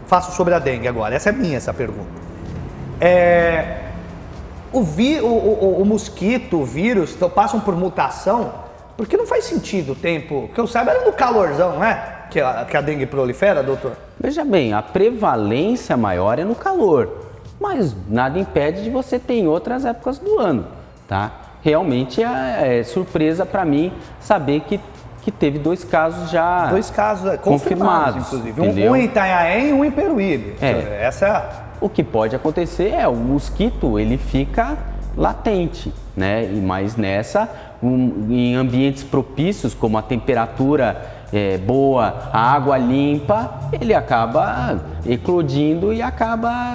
faço sobre a dengue agora, essa é minha, essa pergunta. O mosquito, o vírus, passam por mutação, porque não faz sentido o tempo, que eu saiba era no calorzão, não é? Que a dengue prolifera, doutor? Veja bem, a prevalência maior é no calor, mas nada impede de você ter em outras épocas do ano, tá? Realmente é surpresa para mim saber que teve 2 casos já 2 casos confirmados, inclusive. Um em Itanhaém e um em Peruíbe. Essa é O que pode acontecer é o mosquito, ele fica latente, né? Mas em ambientes propícios, como a temperatura boa, a água limpa, ele acaba eclodindo e acaba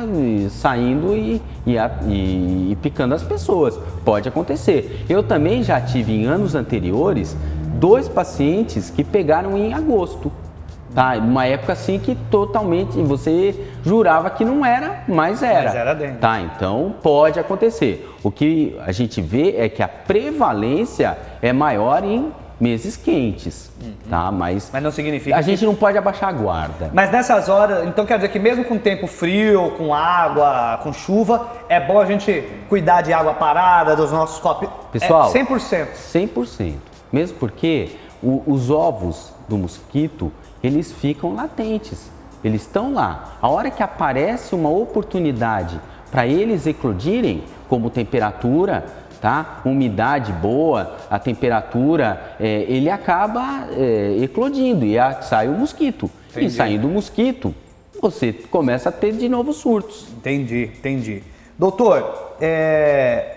saindo e picando as pessoas. Pode acontecer. Eu também já tive em anos anteriores 2 pacientes que pegaram em agosto. Tá, uma época assim que totalmente você jurava que não era, mas era. Mas era dengue. Tá, então pode acontecer. O que a gente vê é que a prevalência é maior em meses quentes, tá? Mas não significa a gente não pode abaixar a guarda. Mas nessas horas, então quer dizer que mesmo com tempo frio, com água, com chuva, é bom a gente cuidar de água parada, dos nossos copos. Pessoal, 100%. 100%. Mesmo porque os ovos do mosquito, eles ficam latentes, eles estão lá. A hora que aparece uma oportunidade para eles eclodirem, como temperatura, tá? Umidade boa, a temperatura, ele acaba eclodindo e sai o mosquito. Entendi. E saindo o mosquito, você começa a ter de novo surtos. Entendi. Doutor,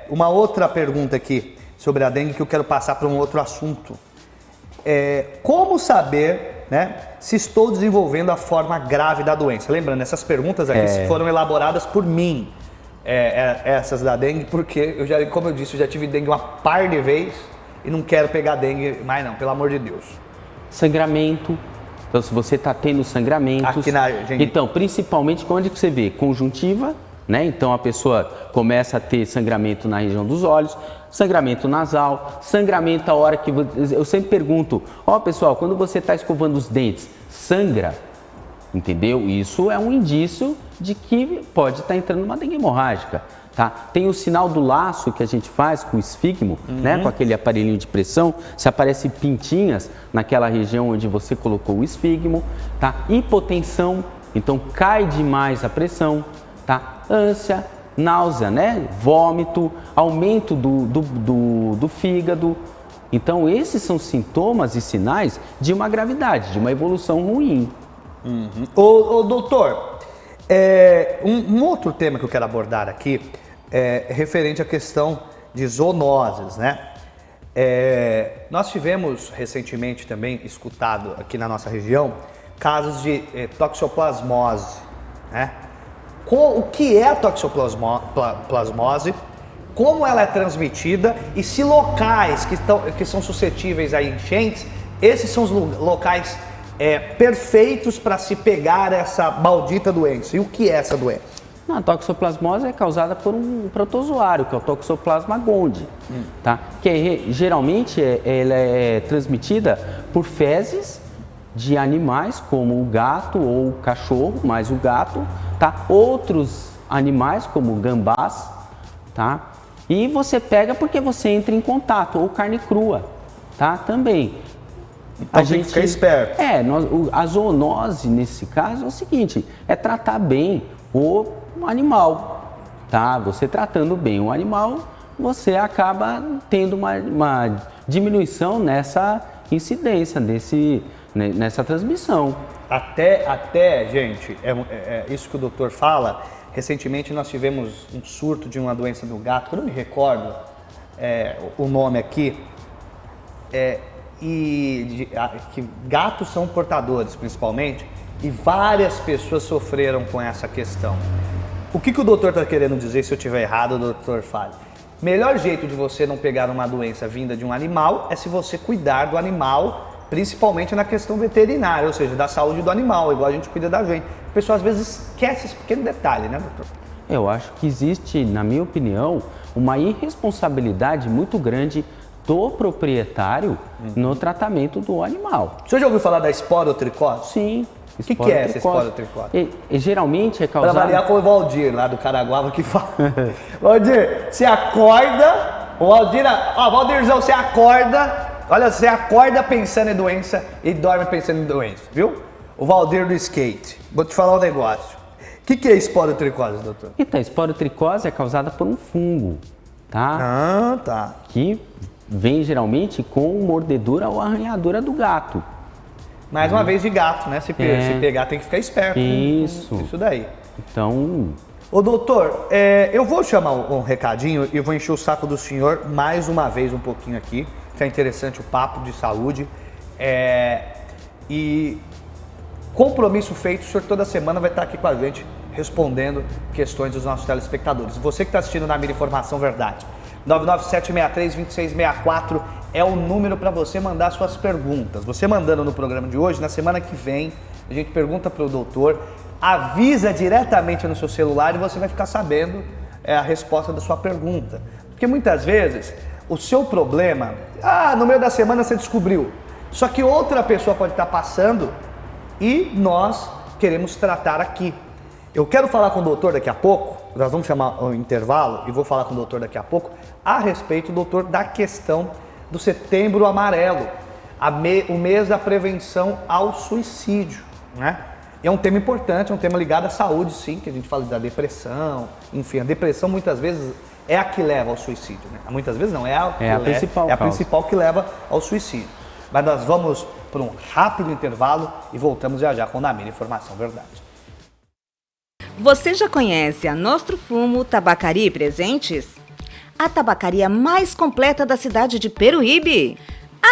uma outra pergunta aqui sobre a dengue que eu quero passar para um outro assunto. Como saber, né, se estou desenvolvendo a forma grave da doença? Lembrando, essas perguntas aqui foram elaboradas por mim, essas da dengue, porque como eu disse, eu já tive dengue uma par de vezes e não quero pegar dengue mais não, pelo amor de Deus. Sangramento. Então, se você está tendo sangramentos... Aqui na gente... Então, principalmente, onde que você vê? Conjuntiva, né? Então, a pessoa começa a ter sangramento na região dos olhos, sangramento nasal, sangramento a hora que... Eu sempre pergunto, pessoal, quando você está escovando os dentes, sangra? entendeu? Isso é um indício de que pode estar entrando uma dengue hemorrágica. Tá? Tem o sinal do laço que a gente faz com o esfigmo, né? Com aquele aparelhinho de pressão, se aparecem pintinhas naquela região onde você colocou o esfigmo, tá? Hipotensão, então cai demais a pressão, tá? Ânsia, náusea, né? Vômito, aumento do fígado. Então esses são sintomas e sinais de uma gravidade, de uma evolução ruim. Ô doutor, um outro tema que eu quero abordar aqui é referente à questão de zoonoses, né? Nós tivemos recentemente também escutado aqui na nossa região casos de toxoplasmose, né? O que é a toxoplasmose, como ela é transmitida e se locais que são suscetíveis a enchentes, esses são os locais perfeitos para se pegar essa maldita doença. E o que é essa doença? A toxoplasmose é causada por um protozoário, que é o Toxoplasma gondii, tá? Que geralmente ela é transmitida por fezes de animais como o gato ou o cachorro, mais o gato, tá? Outros animais como gambás, tá? E você pega porque você entra em contato, ou carne crua, tá? Também. Então tem que ficar esperto. A zoonose nesse caso é o seguinte, é tratar bem o animal, tá? Você tratando bem o animal, você acaba tendo uma diminuição nessa incidência, nessa transmissão. Até, gente, isso que o doutor fala. Recentemente nós tivemos um surto de uma doença do gato, que eu não me recordo o nome aqui, que gatos são portadores principalmente, e várias pessoas sofreram com essa questão. O que o doutor está querendo dizer? Se eu estiver errado, o doutor fale. Melhor jeito de você não pegar uma doença vinda de um animal é se você cuidar do animal, principalmente na questão veterinária, ou seja, da saúde do animal, igual a gente cuida da gente. A pessoa às vezes esquece esse pequeno detalhe, né, doutor? Eu acho que existe, na minha opinião, uma irresponsabilidade muito grande do proprietário no tratamento do animal. O senhor já ouviu falar da esporotricose? Sim. O que é essa esporotricose? Geralmente é causada... Pra variar, foi o Valdir, lá do Caraguava, que fala. Valdir, você acorda... Valdirzão, você acorda... Olha, você acorda pensando em doença e dorme pensando em doença, viu? O Valdir do skate. Vou te falar um negócio. O que é esporotricose, doutor? Então, a esporotricose é causada por um fungo, tá? Ah, tá. Que vem geralmente com mordedura ou arranhadura do gato. Mais uma vez de gato, né? Se pegar tem que ficar esperto. Isso. Isso daí. Então... Ô doutor, eu vou chamar um recadinho e vou encher o saco do senhor mais uma vez um pouquinho aqui, que é interessante o papo de saúde. E compromisso feito, o senhor toda semana vai estar aqui com a gente respondendo questões dos nossos telespectadores. Você que está assistindo na Mira Informação Verdade, 99763-2664 é o número para você mandar suas perguntas. Você mandando no programa de hoje, na semana que vem, a gente pergunta para o doutor, avisa diretamente no seu celular e você vai ficar sabendo a resposta da sua pergunta. Porque muitas vezes o seu problema, no meio da semana você descobriu, só que outra pessoa pode estar passando e nós queremos tratar aqui. Eu quero falar com o doutor daqui a pouco, nós vamos chamar o intervalo e vou falar com o doutor daqui a pouco a respeito, doutor, da questão do Setembro Amarelo, o mês da prevenção ao suicídio, né? É um tema importante, é um tema ligado à saúde, sim, que a gente fala da depressão, enfim, a depressão muitas vezes é a que leva ao suicídio, né? Muitas vezes não, é a principal que leva ao suicídio. Mas nós vamos para um rápido intervalo e voltamos já com a Mira Informação Verdade. Você já conhece a Nostro Fumo Tabacaria Presentes? A tabacaria mais completa da cidade de Peruíbe.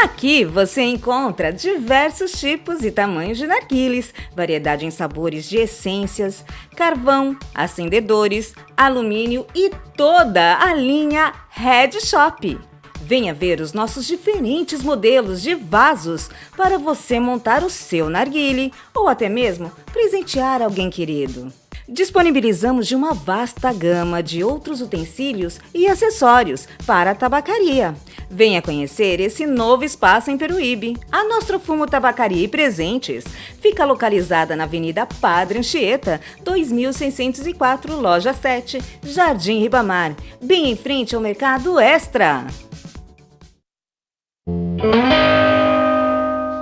Aqui você encontra diversos tipos e tamanhos de narguilés, variedade em sabores de essências, carvão, acendedores, alumínio e toda a linha Head Shop. Venha ver os nossos diferentes modelos de vasos para você montar o seu narguilé ou até mesmo presentear alguém querido. Disponibilizamos de uma vasta gama de outros utensílios e acessórios para a tabacaria. Venha conhecer esse novo espaço em Peruíbe. A Nostrofumo Tabacaria e Presentes fica localizada na Avenida Padre Anchieta, 2604, Loja 7, Jardim Ribamar, bem em frente ao Mercado Extra.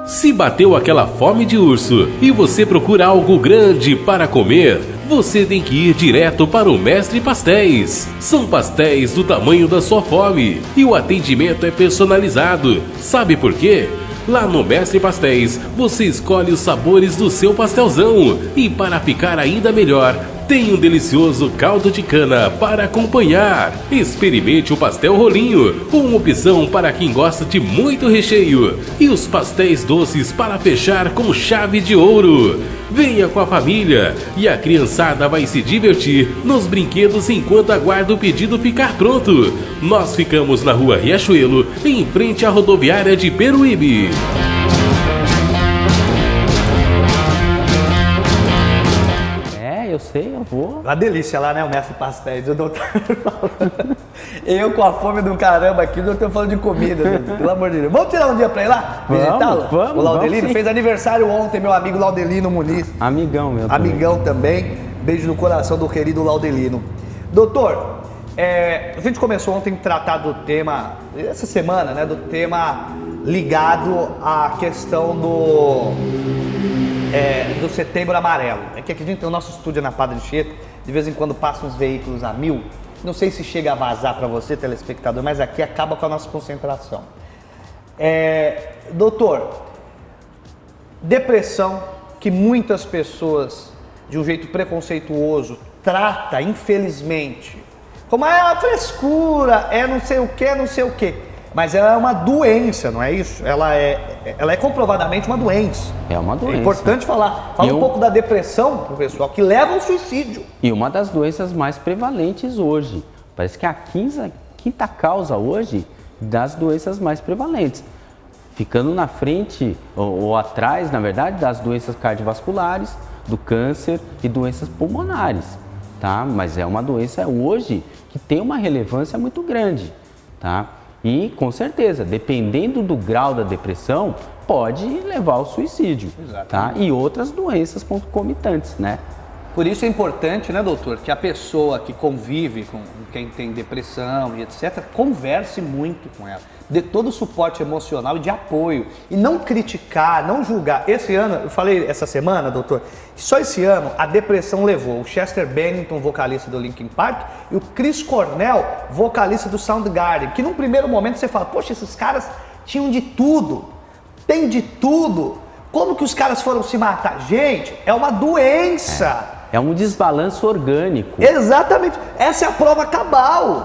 Se bateu aquela fome de urso e você procura algo grande para comer, você tem que ir direto para o Mestre Pastéis. São pastéis do tamanho da sua fome e o atendimento é personalizado. Sabe por quê? Lá no Mestre Pastéis, você escolhe os sabores do seu pastelzão e para ficar ainda melhor, tem um delicioso caldo de cana para acompanhar. Experimente o pastel rolinho, uma opção para quem gosta de muito recheio. E os pastéis doces para fechar com chave de ouro. Venha com a família e a criançada vai se divertir nos brinquedos enquanto aguarda o pedido ficar pronto. Nós ficamos na Rua Riachuelo, em frente à rodoviária de Peruíbe. Eu sei, eu vou. Uma delícia lá, né, o Mestre Pastéis, o doutor falando. Eu com a fome do caramba aqui, o doutor falando de comida, pelo amor de Deus. Vamos tirar um dia pra ir lá? Visitá-lo? Vamos, o Laudelino vamos, fez aniversário ontem, meu amigo Laudelino Muniz. Amigão meu. Amigão também. Beijo no coração do querido Laudelino. Doutor, a gente começou ontem a tratar do tema, essa semana, né, do tema ligado à questão do Setembro Amarelo. É que aqui a gente tem o nosso estúdio na Padre Anchieta, de vez em quando passam uns veículos a 1000. Não sei se chega a vazar para você, telespectador, mas aqui acaba com a nossa concentração. Doutor, depressão que muitas pessoas, de um jeito preconceituoso, trata, infelizmente, como a frescura, não sei o que, não sei o que. Mas ela é uma doença, não é isso? Ela é comprovadamente uma doença. É uma doença. É importante falar. Fala um pouco da depressão pro pessoal, que leva ao suicídio. E uma das doenças mais prevalentes hoje. Parece que é a quinta causa hoje das doenças mais prevalentes. Ficando na frente, ou atrás, na verdade, das doenças cardiovasculares, do câncer e doenças pulmonares. Tá? Mas é uma doença hoje que tem uma relevância muito grande. Tá? E, com certeza, dependendo do grau da depressão, pode levar ao suicídio, tá? E outras doenças concomitantes, né? Por isso é importante, né, doutor, que a pessoa que convive com quem tem depressão e etc., converse muito com ela, dê todo o suporte emocional e de apoio, e não criticar, não julgar. Esse ano, eu falei essa semana, doutor, que só esse ano a depressão levou o Chester Bennington, vocalista do Linkin Park, e o Chris Cornell, vocalista do Soundgarden, que num primeiro momento você fala, poxa, esses caras tinham de tudo, tem de tudo, como que os caras foram se matar? Gente, é uma doença. É um desbalanço orgânico. Exatamente. Essa é a prova cabal.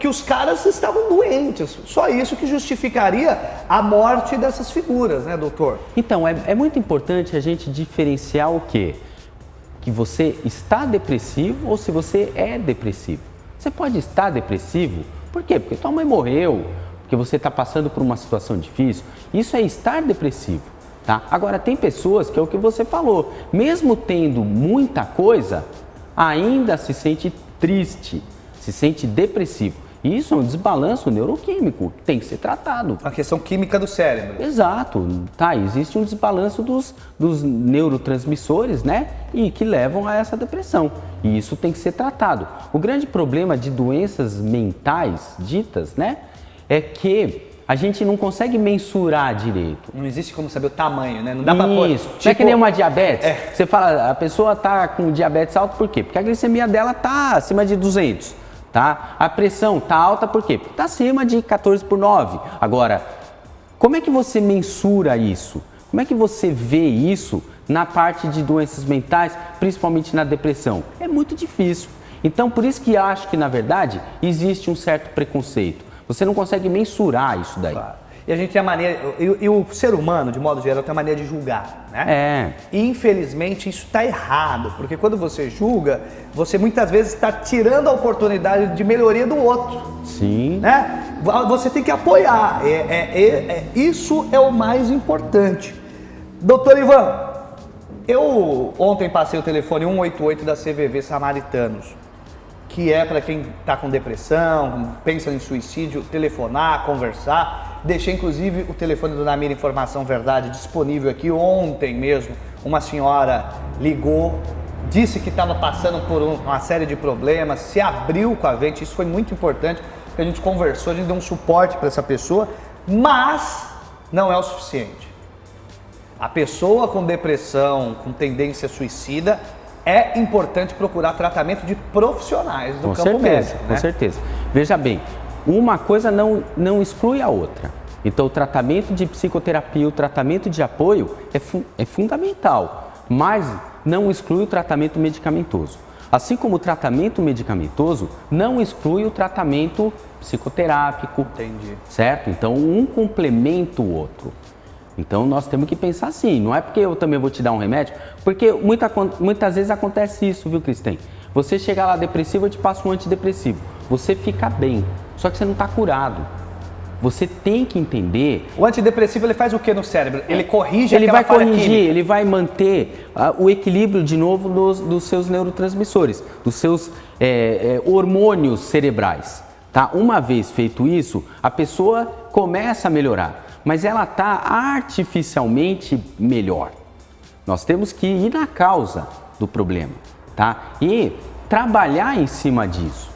Que os caras estavam doentes. Só isso que justificaria a morte dessas figuras, né, doutor? Então, é muito importante a gente diferenciar o quê? Que você está depressivo ou se você é depressivo. Você pode estar depressivo, por quê? Porque tua mãe morreu, porque você está passando por uma situação difícil. Isso é estar depressivo. Tá? Agora, tem pessoas que é o que você falou, mesmo tendo muita coisa, ainda se sente triste, se sente depressivo. E isso é um desbalanço neuroquímico que tem que ser tratado. Uma questão química do cérebro. Exato. Tá, existe um desbalanço dos neurotransmissores, né? E que levam a essa depressão. E isso tem que ser tratado. O grande problema de doenças mentais ditas, né? É que a gente não consegue mensurar direito. Não existe como saber o tamanho, né? Não dá pra pôr. Isso. Tipo, não é que nem uma diabetes. Você fala, a pessoa tá com diabetes alto por quê? Porque a glicemia dela tá acima de 200, tá? A pressão tá alta por quê? Porque tá acima de 14/9. Agora, como é que você mensura isso? Como é que você vê isso na parte de doenças mentais, principalmente na depressão? É muito difícil. Então, por isso que acho que, na verdade, existe um certo preconceito. Você não consegue mensurar isso daí. Claro. E a gente tem a mania, e o ser humano, de modo geral, tem a mania de julgar, né? E infelizmente isso está errado, porque quando você julga, você muitas vezes está tirando a oportunidade de melhoria do outro. Sim. Né? Você tem que apoiar, isso é o mais importante. Doutor Ivan, Eu ontem passei o telefone 188 da CVV Samaritanos, que é para quem está com depressão, pensa em suicídio, telefonar, conversar. Deixei inclusive o telefone do Namira Informação Verdade disponível aqui. Ontem mesmo, uma senhora ligou, disse que estava passando por uma série de problemas, se abriu com a gente. Isso foi muito importante, porque a gente conversou, a gente deu um suporte para essa pessoa, mas não é o suficiente. A pessoa com depressão, com tendência suicida, é importante procurar tratamento de profissionais do campo médico, né? Com certeza. Veja bem, uma coisa não exclui a outra. Então, o tratamento de psicoterapia, o tratamento de apoio é fundamental, mas não exclui o tratamento medicamentoso. Assim como o tratamento medicamentoso não exclui o tratamento psicoterápico. Entendi. Certo? Então, um complementa o outro. Então, nós temos que pensar assim, não é porque eu também vou te dar um remédio, porque muitas vezes acontece isso, viu, Cristém? Você chega lá depressivo, eu te passo um antidepressivo, você fica bem, só que você não está curado. Você tem que entender... O antidepressivo, ele faz o que no cérebro? Ele corrige ele aquela vai falha corrigir, química. ele vai manter o equilíbrio de novo dos seus neurotransmissores, dos seus hormônios cerebrais. Tá? Uma vez feito isso, a pessoa começa a melhorar, mas ela está artificialmente melhor. Nós temos que ir na causa do problema, tá? E trabalhar em cima disso.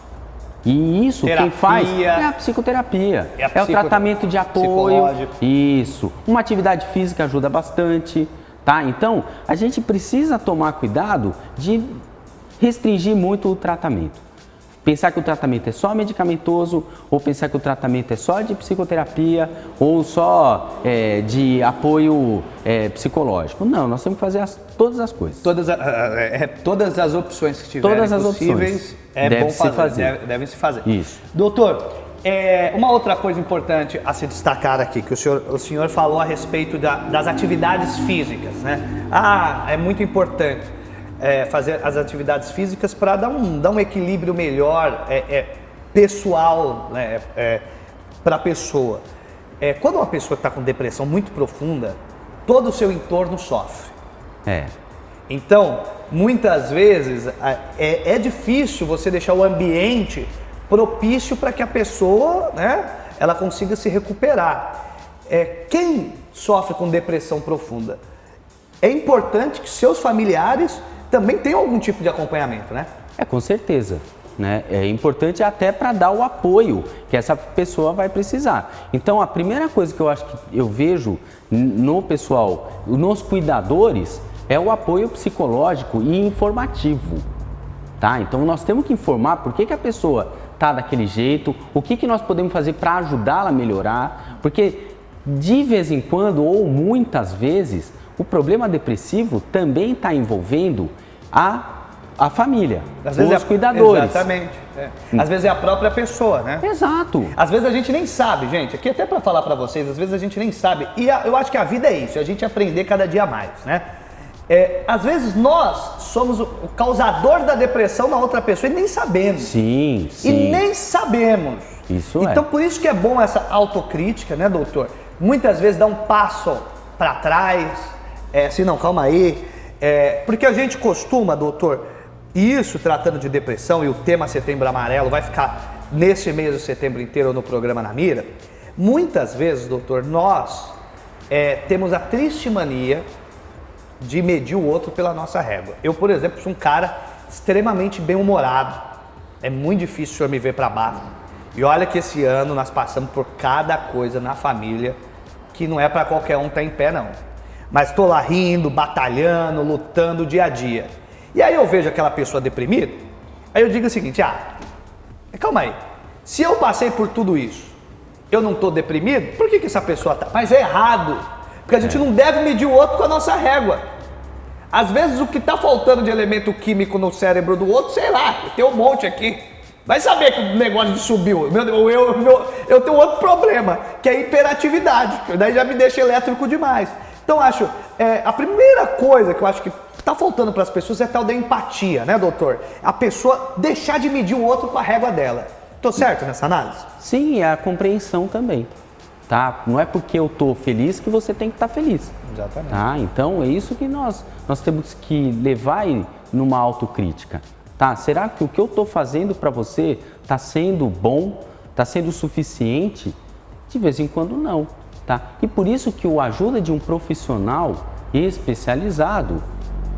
E isso quem faz é a psicoterapia, é o tratamento de apoio. Isso. Uma atividade física ajuda bastante, tá? Então, a gente precisa tomar cuidado de restringir muito o tratamento. Pensar que o tratamento é só medicamentoso, ou pensar que o tratamento é só de psicoterapia, ou só de apoio psicológico. Não, nós temos que fazer todas as coisas. Todas as opções que tiverem possíveis, devem se fazer. Isso. Doutor, uma outra coisa importante a se destacar aqui, que o senhor falou a respeito das atividades físicas, né? É muito importante. Fazer as atividades físicas para dar um equilíbrio melhor pessoal, né, para a pessoa. Quando uma pessoa está com depressão muito profunda, todo o seu entorno sofre. Então, muitas vezes é difícil você deixar o ambiente propício para que a pessoa, né, ela consiga se recuperar. Quem sofre com depressão profunda, é importante que seus familiares também tem algum tipo de acompanhamento, né? Com certeza. Né? É importante até para dar o apoio que essa pessoa vai precisar. Então, a primeira coisa que eu acho que eu vejo no pessoal, nos cuidadores, é o apoio psicológico e informativo. Tá? Então, nós temos que informar por que a pessoa está daquele jeito, o que nós podemos fazer para ajudá-la a melhorar, porque de vez em quando, ou muitas vezes, o problema depressivo também está envolvendo a família, os cuidadores. Exatamente. Às vezes é a própria pessoa, né? Exato. Às vezes a gente nem sabe, gente, aqui até para falar para vocês, às vezes a gente nem sabe. E eu acho que a vida é isso, a gente aprender cada dia mais, né? Às vezes nós somos o causador da depressão na outra pessoa e nem sabemos. Sim. E nem sabemos. Então por isso que é bom essa autocrítica, né, doutor? Muitas vezes dá um passo para trás. Assim, não, calma aí, porque a gente costuma, doutor, isso tratando de depressão, e o tema Setembro Amarelo vai ficar nesse mês de setembro inteiro no programa Na Mira, muitas vezes, doutor, nós temos a triste mania de medir o outro pela nossa régua. Eu, por exemplo, sou um cara extremamente bem-humorado, é muito difícil o senhor me ver para baixo, e olha que esse ano nós passamos por cada coisa na família que não é para qualquer um estar em pé, não. Mas estou lá rindo, batalhando, lutando dia a dia. E aí eu vejo aquela pessoa deprimida, aí eu digo o seguinte, calma aí, se eu passei por tudo isso, eu não estou deprimido, por que essa pessoa está? Mas é errado, porque a gente não deve medir o outro com a nossa régua. Às vezes o que está faltando de elemento químico no cérebro do outro, sei lá, tem um monte aqui. Vai saber que o negócio subiu. Eu tenho outro problema, que é a hiperatividade, que daí já me deixa elétrico demais. Então, acho, a primeira coisa que eu acho que está faltando para as pessoas é tal da empatia, né, doutor? A pessoa deixar de medir o outro com a régua dela. Estou certo nessa análise? Sim, é a compreensão também. tá? Não é porque eu estou feliz que você tem que estar feliz. Exatamente. Tá? Então é isso que nós temos que levar numa autocrítica. Tá? Será que o que eu estou fazendo para você está sendo bom, está sendo suficiente? De vez em quando não. Tá? E por isso que a ajuda de um profissional especializado,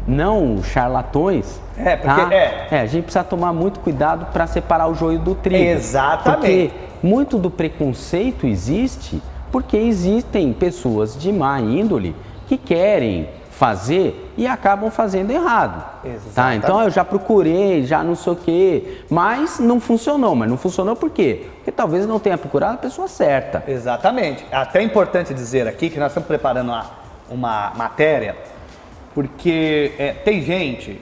não charlatões. Porque a gente precisa tomar muito cuidado para separar o joio do trigo. Exatamente. Porque muito do preconceito existe porque existem pessoas de má índole que querem fazer e acabam fazendo errado. Tá? Então eu já procurei, já não sei o quê, mas não funcionou. Mas não funcionou por quê? Porque talvez não tenha procurado a pessoa certa. Exatamente. Até é importante dizer aqui que nós estamos preparando uma matéria, porque tem gente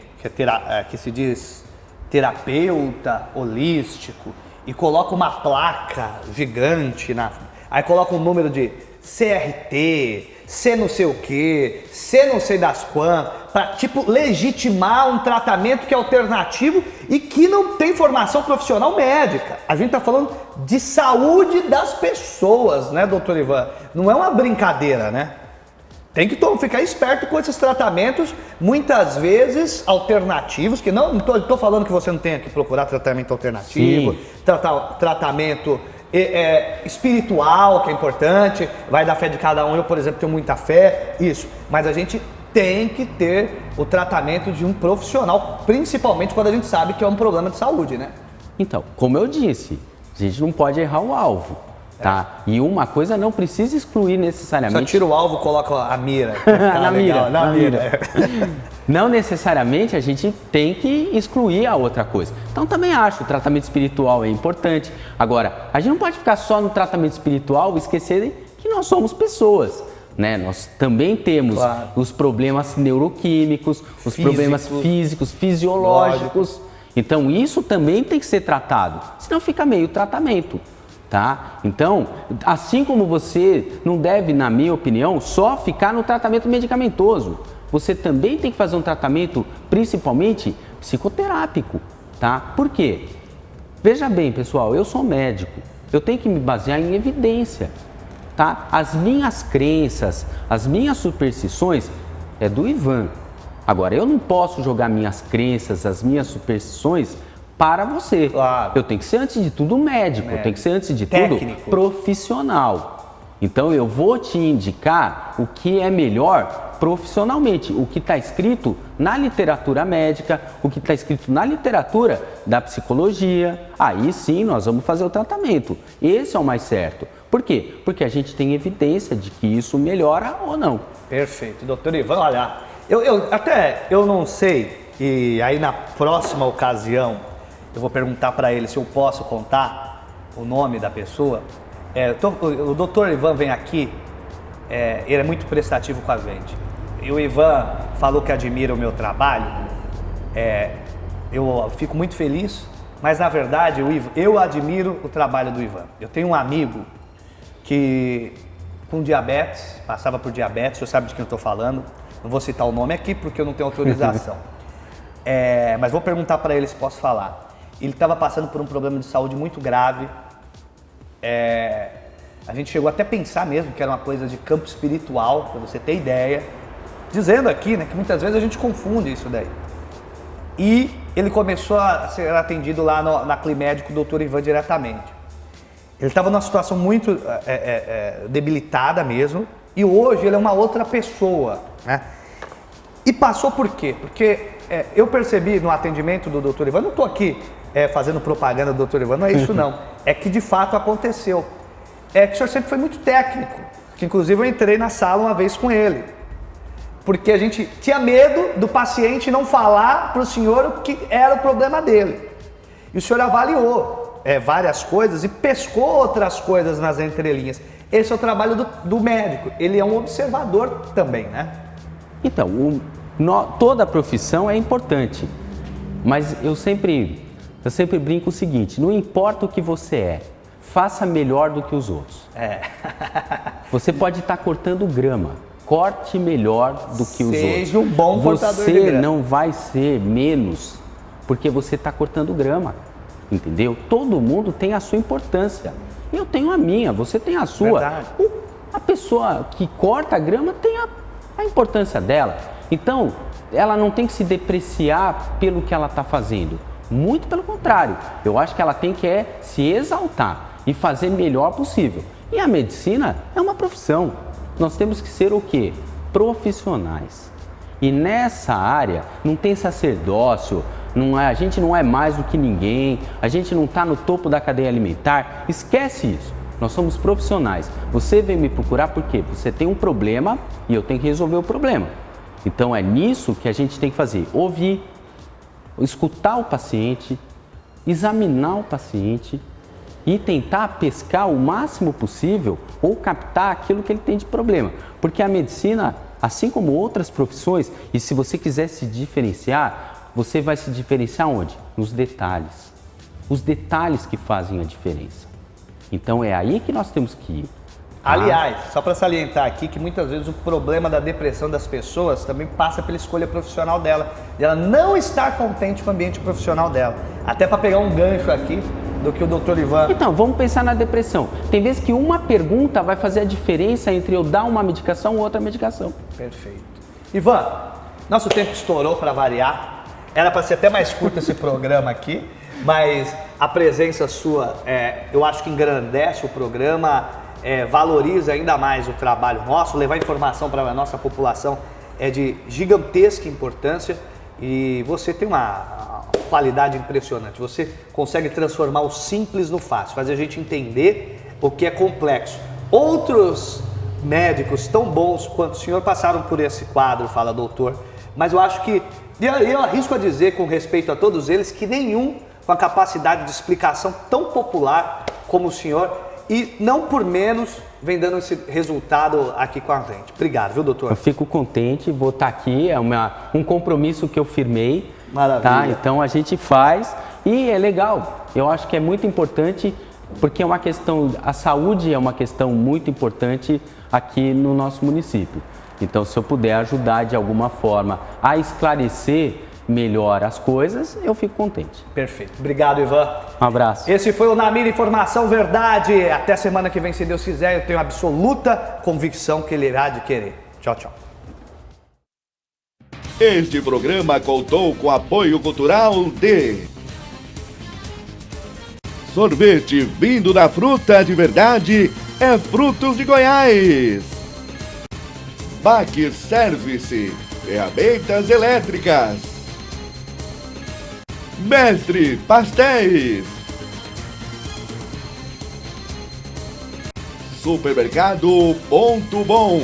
que se diz terapeuta holístico e coloca uma placa gigante, aí coloca um número de CRT, C não sei o que, C não sei das quantas, para tipo legitimar um tratamento que é alternativo e que não tem formação profissional médica. A gente está falando de saúde das pessoas, né, doutor Ivan? Não é uma brincadeira, né? Tem que ficar esperto com esses tratamentos, muitas vezes alternativos, que não estou falando que você não tenha que procurar tratamento alternativo, tratamento espiritual, que é importante, vai da fé de cada um. Eu, por exemplo, tenho muita fé, isso. Mas a gente tem que ter o tratamento de um profissional, principalmente quando a gente sabe que é um problema de saúde, né? Então, como eu disse, a gente não pode errar o alvo. Tá? E uma coisa não precisa excluir necessariamente. Só tira o alvo, coloca a mira. Na mira. Não necessariamente a gente tem que excluir a outra coisa. Então também acho que o tratamento espiritual é importante. Agora, a gente não pode ficar só no tratamento espiritual e esquecer que nós somos pessoas. Né? Nós também temos os problemas neuroquímicos, os problemas físicos, fisiológicos. Então isso também tem que ser tratado, senão fica meio tratamento. Tá? Então, assim como você não deve, na minha opinião, só ficar no tratamento medicamentoso, você também tem que fazer um tratamento, principalmente psicoterápico, tá? Por quê? Veja bem, pessoal, eu sou médico, eu tenho que me basear em evidência, tá? As minhas crenças, as minhas superstições é do Ivan. Agora, eu não posso jogar minhas crenças, as minhas superstições para você. Claro. Eu tenho que ser, antes de tudo, médico. Eu tenho que ser, antes de tudo, profissional. Então, eu vou te indicar o que é melhor profissionalmente, o que está escrito na literatura médica, o que está escrito na literatura da psicologia. Aí sim, nós vamos fazer o tratamento. Esse é o mais certo. Por quê? Porque a gente tem evidência de que isso melhora ou não. Perfeito. Doutor Ivan, olha, eu não sei, e aí na próxima ocasião, eu vou perguntar para ele se eu posso contar o nome da pessoa. O doutor Ivan vem aqui, ele é muito prestativo com a gente. E o Ivan falou que admira o meu trabalho. Eu fico muito feliz, mas na verdade eu admiro o trabalho do Ivan. Eu tenho um amigo que com diabetes, passava por diabetes, você sabe de quem eu estou falando. Não vou citar o nome aqui porque eu não tenho autorização. Mas vou perguntar para ele se posso falar. Ele estava passando por um problema de saúde muito grave. A gente chegou até a pensar mesmo que era uma coisa de campo espiritual, para você ter ideia. Dizendo aqui, né, que muitas vezes a gente confunde isso daí. E ele começou a ser atendido lá na Climédico, o Dr. Ivan diretamente. Ele estava numa situação muito debilitada mesmo, e hoje ele é uma outra pessoa, né? E passou por quê? Porque eu percebi no atendimento do Dr. Ivan, não estou aqui fazendo propaganda do Dr. Ivan, não é isso não, é que de fato aconteceu. Que o senhor sempre foi muito técnico, que inclusive eu entrei na sala uma vez com ele, porque a gente tinha medo do paciente não falar para o senhor o que era o problema dele. E o senhor avaliou várias coisas e pescou outras coisas nas entrelinhas. Esse é o trabalho do médico, ele é um observador também, né? Então, toda a profissão é importante, mas eu sempre brinco o seguinte: não importa o que você é, faça melhor do que os outros. Você pode estar cortando grama, corte melhor do que os outros. Seja um bom cortador de grama. Você não vai ser menos porque você está cortando grama, entendeu? Todo mundo tem a sua importância. eu tenho a minha, você tem a sua. Verdade. A pessoa que corta a grama tem a importância dela. Então, ela não tem que se depreciar pelo que ela está fazendo. Muito pelo contrário, eu acho que ela tem que se exaltar e fazer o melhor possível. E a medicina é uma profissão. Nós temos que ser o quê? Profissionais. E nessa área não tem sacerdócio, a gente não é mais do que ninguém, a gente não está no topo da cadeia alimentar. Esquece isso. Nós somos profissionais. Você vem me procurar porque você tem um problema e eu tenho que resolver o problema. Então é nisso que a gente tem que fazer. Ouvir, escutar o paciente, examinar o paciente e tentar pescar o máximo possível ou captar aquilo que ele tem de problema. Porque a medicina, assim como outras profissões, e se você quiser se diferenciar, você vai se diferenciar onde? Nos detalhes. Os detalhes que fazem a diferença. Então é aí que nós temos que ir. Aliás, só para salientar aqui que muitas vezes o problema da depressão das pessoas também passa pela escolha profissional dela. E ela não está contente com o ambiente profissional dela. Até para pegar um gancho aqui do que o Dr. Ivan... Então, vamos pensar na depressão. Tem vezes que uma pergunta vai fazer a diferença entre eu dar uma medicação ou outra medicação. Perfeito. Ivan, nosso tempo estourou para variar. Era para ser até mais curto esse programa aqui, mas a presença sua, eu acho que engrandece o programa, valoriza ainda mais o trabalho nosso, levar informação para a nossa população é de gigantesca importância e você tem uma qualidade impressionante. Você consegue transformar o simples no fácil, fazer a gente entender o que é complexo. Outros médicos tão bons quanto o senhor passaram por esse quadro, fala doutor, mas eu acho que, eu arrisco a dizer com respeito a todos eles, que nenhum com a capacidade de explicação tão popular como o senhor e não por menos vem dando esse resultado aqui com a gente. Obrigado, viu, doutor? Eu fico contente, vou estar aqui, é um compromisso que eu firmei. Maravilha. Tá? Então a gente faz e é legal. Eu acho que é muito importante porque é uma questão, a saúde é uma questão muito importante aqui no nosso município. Então se eu puder ajudar de alguma forma a esclarecer melhor as coisas, eu fico contente. Perfeito. Obrigado, Ivan. Um abraço. Esse foi o Na Mira Informação Verdade. Até semana que vem, se Deus quiser, eu tenho absoluta convicção que ele irá de querer. Tchau, tchau. Este programa contou com apoio cultural de Sorvete vindo da fruta de verdade é Frutos de Goiás. Baque Service, ferramentas elétricas. Mestre Pastéis. Supermercado Ponto Bom.